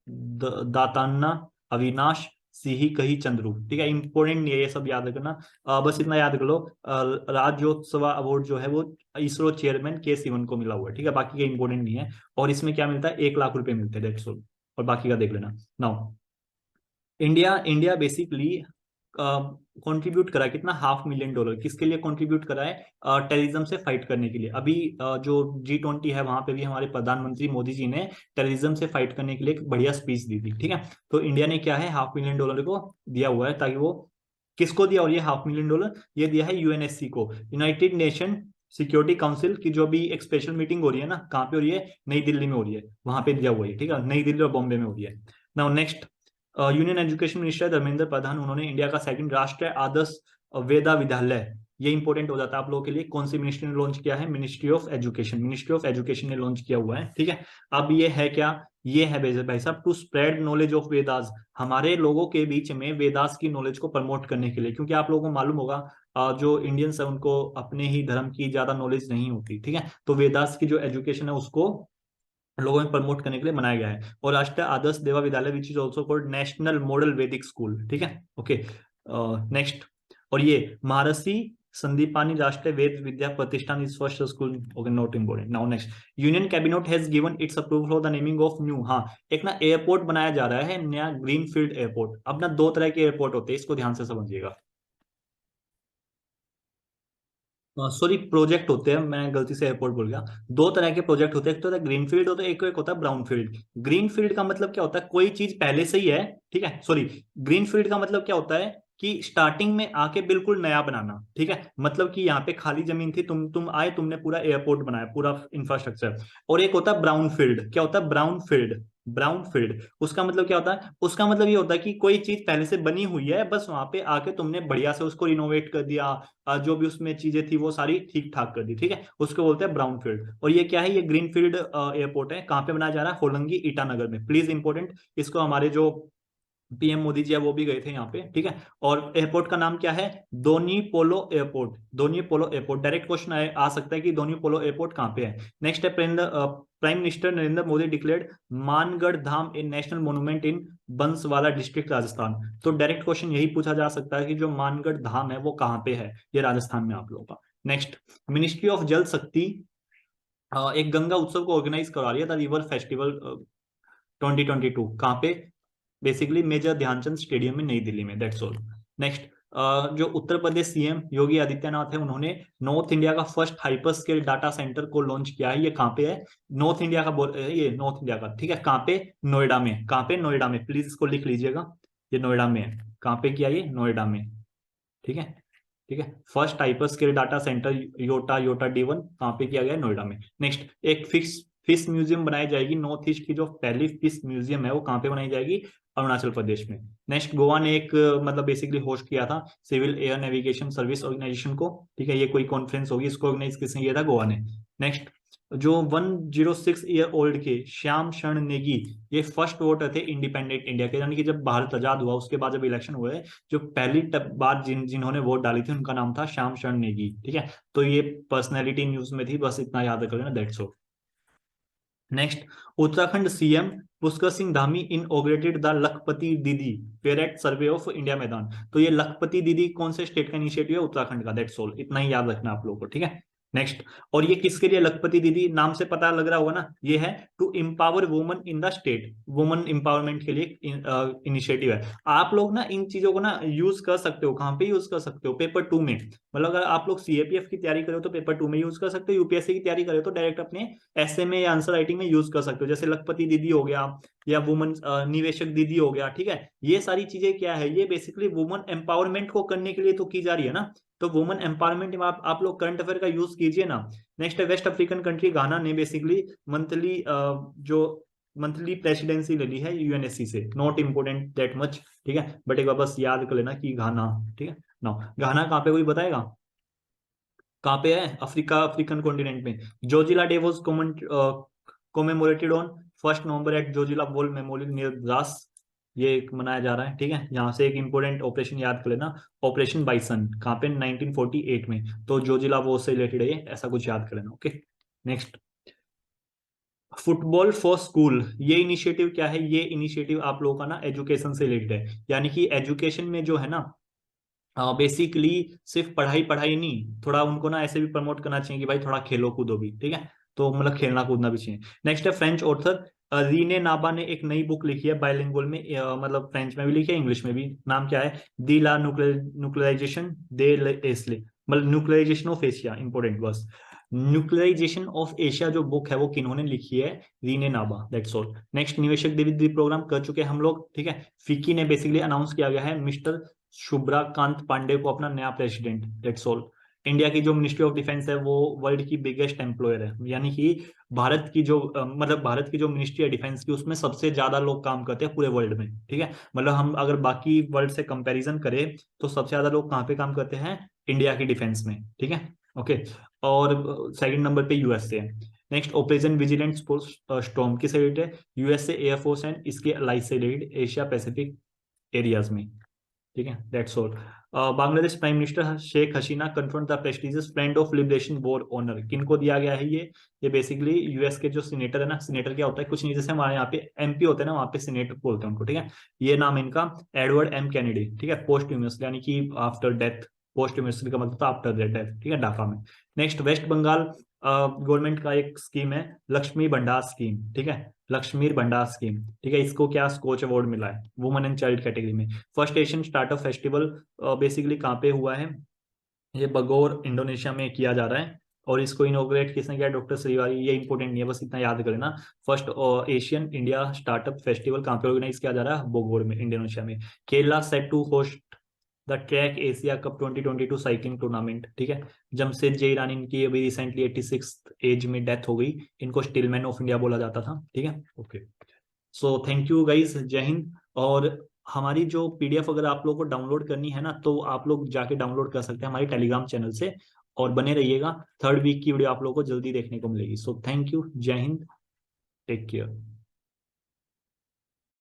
दातान्ना, अविनाश, सिही कही चंद्रू, ठीक है। इंपॉर्टेंट नहीं है ये सब याद रखना, बस इतना याद कर लो, राज्योत्सव अवार्ड जो है वो इसरो चेयरमैन के सिवन को मिला हुआ है, ठीक है। बाकी का इंपॉर्टेंट नहीं है। और इसमें क्या मिलता है, 1 लाख रुपए मिलते हैं, दैट्स ऑल। और बाकी का देख लेना। Now, India India basically contribute करा है कितना, $500,000। किसके लिए कंट्रीब्यूट करा है, टेररिज्म से फाइट करने के लिए। अभी जो G20 है वहां पे भी हमारे प्रधानमंत्री मोदी जी ने टेररिज्म से फाइट करने के लिए एक बढ़िया स्पीच दी थी, ठीक है। तो इंडिया ने क्या है, $500,000 को दिया हुआ है, ताकि वो, किसको दिया, और ये $500,000 ये दिया है यूएनएससी को, यूनाइटेड नेशन सिक्योरिटी काउंसिल की जो भी एक स्पेशल मीटिंग हो रही है ना, कहाँ पे हो रही है, नई दिल्ली में हो रही है, वहां पे दिया हुआ है, ठीक है। नई दिल्ली और बॉम्बे में हो रही है। Now next, union education minister Dharmendra Pradhan, उन्होंने इंडिया का सेकंड राष्ट्रीय आदर्श वेदा विद्यालय, ये इंपॉर्टेंट हो जाता है आप लोगों के लिए, कौन सी मिनिस्ट्री ने लॉन्च किया है, ministry of education, ministry of education ने लॉन्च किया हुआ है, ठीक है। अब ये है क्या, ये है भाई साहब, to spread knowledge of Vedas, हमारे लोगों के बीच में वेदास की नॉलेज को प्रमोट करने के लिए, क्योंकि आप लोगों को मालूम होगा जो इंडियंस है उनको अपने ही धर्म की ज्यादा नॉलेज नहीं होती, ठीक है। तो वेदास की जो एजुकेशन है उसको लोगों में प्रमोट करने के लिए बनाया गया है। और राष्ट्रीय आदर्श देवा विद्यालय which is also called national model वैदिक स्कूल, ठीक है। ओके, नेक्स्ट, और ये महर्षि संदीपानी राष्ट्रीय वेद विद्या प्रतिष्ठान is first school, okay, not important. Now next, union cabinet has given it's approval for the naming of new, हाँ, एक ना एयरपोर्ट बनाया जा रहा है नया, ग्रीनफील्ड एयरपोर्ट। अब ना दो तरह के एयरपोर्ट होते हैं, इसको ध्यान से समझिएगा। सॉरी, प्रोजेक्ट होते हैं, मैं गलती से एयरपोर्ट बोल गया। दो तरह के प्रोजेक्ट होते हैं, एक तो होता है ग्रीन फील्ड होता है, एक होता है ब्राउन फील्ड। ग्रीन फील्ड का मतलब क्या होता है, कोई चीज पहले से ही है, ठीक है। सॉरी, ग्रीन फील्ड का मतलब क्या होता है कि स्टार्टिंग में आके बिल्कुल नया बनाना, ठीक है। मतलब कि यहाँ पे खाली जमीन थी, तुम आए, तुमने पूरा एयरपोर्ट बनाया, पूरा इंफ्रास्ट्रक्चर। और एक होता है ब्राउन फील्ड, क्या होता है ब्राउन फील्ड, ब्राउन फील्ड, उसका मतलब क्या होता है, उसका मतलब ये होता है कि कोई चीज पहले से बनी हुई है, बस वहां पे आके तुमने बढ़िया से उसको रिनोवेट कर दिया, जो भी उसमें चीजें थी वो सारी ठीक ठाक कर दी, ठीक है। उसको बोलते हैं ब्राउन फील्ड। और ये क्या है, ये ग्रीन फील्ड एयरपोर्ट है, कहाँ पे बनाया जा रहा है, होलंगी ईटानगर में, प्लीज इंपॉर्टेंट। इसको हमारे जो पीएम मोदी जी है वो भी गए थे यहाँ पे, ठीक है। और एयरपोर्ट का नाम क्या है, दोनी पोलो एयरपोर्ट, दोनी पोलो एयरपोर्ट। डायरेक्ट क्वेश्चन आ सकता है कि दोनी पोलो एयरपोर्ट कहाँ पे है। नेक्स्ट है, prime minister Narendra Modi declared Mangarh Dham a national monument in Banswara district Rajasthan. तो डायरेक्ट क्वेश्चन यही पूछा जा सकता है कि जो मानगढ़ धाम है वो कहाँ पे है, ये राजस्थान में आप लोगों का। नेक्स्ट, मिनिस्ट्री ऑफ जल शक्ति एक गंगा उत्सव को ऑर्गेनाइज करा रही है, द रिवर फेस्टिवल 2022, कहाँ पे, बेसिकली मेजर ध्यानचंद स्टेडियम में, नई दिल्ली में, दैट्स ऑल। नेक्स्ट, जो उत्तर प्रदेश सीएम योगी आदित्यनाथ है, उन्होंने नॉर्थ इंडिया का first hyper scale data centre को लॉन्च किया है। ये कहाँ पे है, नॉर्थ इंडिया का ये नॉर्थ इंडिया का, ठीक है। कहाँ पे, नोएडा में, कहाँ पे, नोएडा में, प्लीज इसको लिख लीजिएगा, ये नोएडा में है। कहाँ पे किया, ये नोएडा में, ठीक है, ठीक है। First hyper scale data centre Yotta Yotta D1 कहाँ पे किया गया है, नोएडा में। नेक्स्ट, एक फिश फिश म्यूजियम बनाई जाएगी, नॉर्थ ईस्ट की जो पहली फिश म्यूजियम है वो कहाँ पे बनाई जाएगी, अरुणाचल प्रदेश में। नेक्स्ट, गोवा ने एक मतलब बेसिकली होस्ट किया था civil air navigation service organisation को, ठीक है। ये कोई कॉन्फ्रेंस होगी, इसको ऑर्गेनाइज किसने किया था, गोवा ने। नेक्स्ट, जो 106 ईयर ओल्ड के श्याम शरण नेगी, ये फर्स्ट वोटर थे इंडिपेंडेंट इंडिया के, यानी कि जब भारत आजाद हुआ उसके बाद जब इलेक्शन हुए, जो पहली बार जिन्होंने वोट डाली थी उनका नाम था श्याम शरण नेगी, ठीक है। तो ये पर्सनैलिटी न्यूज में थी, बस इतना याद कर लेना, that's all. Next, Uttarakhand CM Pushkar Singh Dhami inaugurated the Lakhpati Didi Perot survey of India मैदान। तो ये लखपति दीदी कौन से स्टेट का इनिशिएटिव है, उत्तराखंड का, दैट्स ऑल। इतना ही याद रखना आप लोगों को, ठीक है। नेक्स्ट, और ये किसके लिए लखपति दीदी, नाम से पता लग रहा होगा ना, ये है to empower woman in the state, woman empowerment के लिए इनिशिएटिव है। आप लोग ना इन चीजों को ना यूज कर सकते हो, कहाँ पे यूज कर सकते हो, पेपर 2 में। मतलब अगर आप लोग सीएपीएफ की तैयारी करो तो पेपर 2 में यूज कर सकते हो, यूपीएससी की तैयारी करो तो डायरेक्ट अपने ऐसे में या आंसर राइटिंग में यूज कर सकते हो, जैसे लखपति दीदी हो गया या वुमन निवेशक दीदी हो गया, ठीक है। ये सारी चीजें क्या है, ये बेसिकली वुमन एम्पावरमेंट को करने के लिए तो की जा रही है ना। तो वुमन एम्पावरमेंट में आप लोग करंट अफेयर का यूज कीजिए ना। नेक्स्ट है, वेस्ट अफ्रीकन कंट्री गाना ने बेसिकली मंथली जो मंथली प्रेसिडेंसी ले ली है यूएनएससी से, नॉट इम्पोर्टेंट दैट मच, ठीक है, बट एक बार बस याद कर लेना कि घाना, ठीक है ना। घाना कहाँ पे, कोई बताएगा कहाँ पे है? अफ्रीका, अफ्रीकन कॉन्टिनेंट में। Zojila day was commemorated on 1 November at Zojila war memorial near Dras, ये एक मनाया जा रहा है, ठीक है। यहाँ से एक इंपॉर्टेंट ऑपरेशन याद कर लेना, ऑपरेशन बाइसन, कहाँ पे? 1948 में, तो जोजिला वॉर से रिलेटेड है ये, ऐसा कुछ याद कर लेना, okay. Next, football for school, ये इनिशिएटिव क्या है? ये इनिशिएटिव आप लोगों का ना एजुकेशन से रिलेटेड है, यानी कि एजुकेशन में जो है ना बेसिकली सिर्फ पढ़ाई पढ़ाई नहीं, थोड़ा उनको ना ऐसे भी प्रमोट करना चाहिए कि भाई थोड़ा खेलो कूदो भी, ठीक है, तो मतलब खेलना कूदना भी चाहिए। नेक्स्ट है फ्रेंच ऑथर रीने नाबा ने एक नई बुक लिखी है बाइलिंगुअल में, मतलब फ्रेंच में भी लिखी है, इंग्लिश में भी। नाम क्या है? दी ला न्यूक्लियराइजेशन दे एस्ले, मतलब न्यूक्लियराइजेशन ऑफ एशिया, इंपॉर्टेंट बस। न्यूक्लियराइजेशन ऑफ एशिया जो बुक है वो किन्होंने लिखी है? रीने नाबा, दैट्स ऑल। नेक्स्ट, निवेशक दिवस प्रोग्राम कर चुके हैं हम लोग, ठीक है। फिकी ने बेसिकली अनाउंस किया गया है मिस्टर शुभ्राकांत पांडे को अपना नया प्रेसिडेंट, दैट्स ऑल। इंडिया की जो मिनिस्ट्री ऑफ डिफेंस है वो वर्ल्ड की बिगेस्ट एम्प्लॉयर है, यानी कि भारत की जो मतलब भारत की जो मिनिस्ट्री है डिफेंस की, उसमें सबसे ज्यादा लोग काम करते हैं पूरे वर्ल्ड में, ठीक है। मतलब हम अगर बाकी वर्ल्ड से कंपैरिजन करें तो सबसे ज्यादा लोग कहाँ पे काम करते हैं? इंडिया की डिफेंस में, ठीक है, ओके। और सेकंड नंबर पे यूएसए है। नेक्स्ट, ऑपरेशन विजिलेंट स्टॉर्म किससे रिलेटेड है? यूएसए एयरफोर्स एंड इसके अलाइज से रिलेटेड एशिया पैसिफिक एरियाज में, ठीक है, that's all. Bangladesh prime minister Sheikh Hasina confront the prestigious friend of liberation war honour, किनको दिया गया है ये बेसिकली यूएस के जो सीनेटर है ना, सीनेटर क्या होता है? कुछ नहीं, जैसे हमारे यहाँ पे एमपी होते हैं ना, वहाँ पे सीनेटर बोलते हैं उनको, ठीक है। ये नाम इनका एडवर्ड एम कैनेडी, ठीक है, पोस्ट ह्यूमस यानी कि आफ्टर डेथ, पोस्ट ह्यूमस का मतलब आफ्टर डेथ, ठीक है, ढाका में। नेक्स्ट, वेस्ट बंगाल गवर्नमेंट का एक स्कीम है लक्ष्मी भंडार स्कीम, ठीक है, लक्ष्मी भंडार स्कीम, ठीक है। इसको क्या स्कोच अवार्ड मिला है वुमेन एंड चाइल्ड कैटेगरी में। First Asian startup festival basically कहाँ पे हुआ है? ये बगोर इंडोनेशिया में किया जा रहा है, और इसको इनोग्रेट किसने किया? डॉक्टर श्रीवारी। ये इंपॉर्टेंट नहीं है, बस इतना याद कर लेना। First Asian India startup festival कहाँ पे ऑर्गेनाइज किया जा रहा है? बोगोर में, इंडोनेशिया में। Kerala set to host the track Asia cup 2022 cycling tournament, ठीक है। जमशेद जे ईरानी, इनकी अभी रिसेंटली 86 एज में डेथ हो गई, इनको स्टीलमैन ऑफ इंडिया बोला जाता था, ठीक है, okay. So thank you guys, जय हिंद। और हमारी जो पीडीएफ अगर आप लोगों को डाउनलोड करनी है ना, तो आप लोग जाके डाउनलोड कर सकते हैं हमारी टेलीग्राम चैनल से, और बने रहिएगा, थर्ड वीक की वीडियो आप लोगों को जल्दी देखने को मिलेगी। सो थैंक यू, जय हिंद, टेक केयर।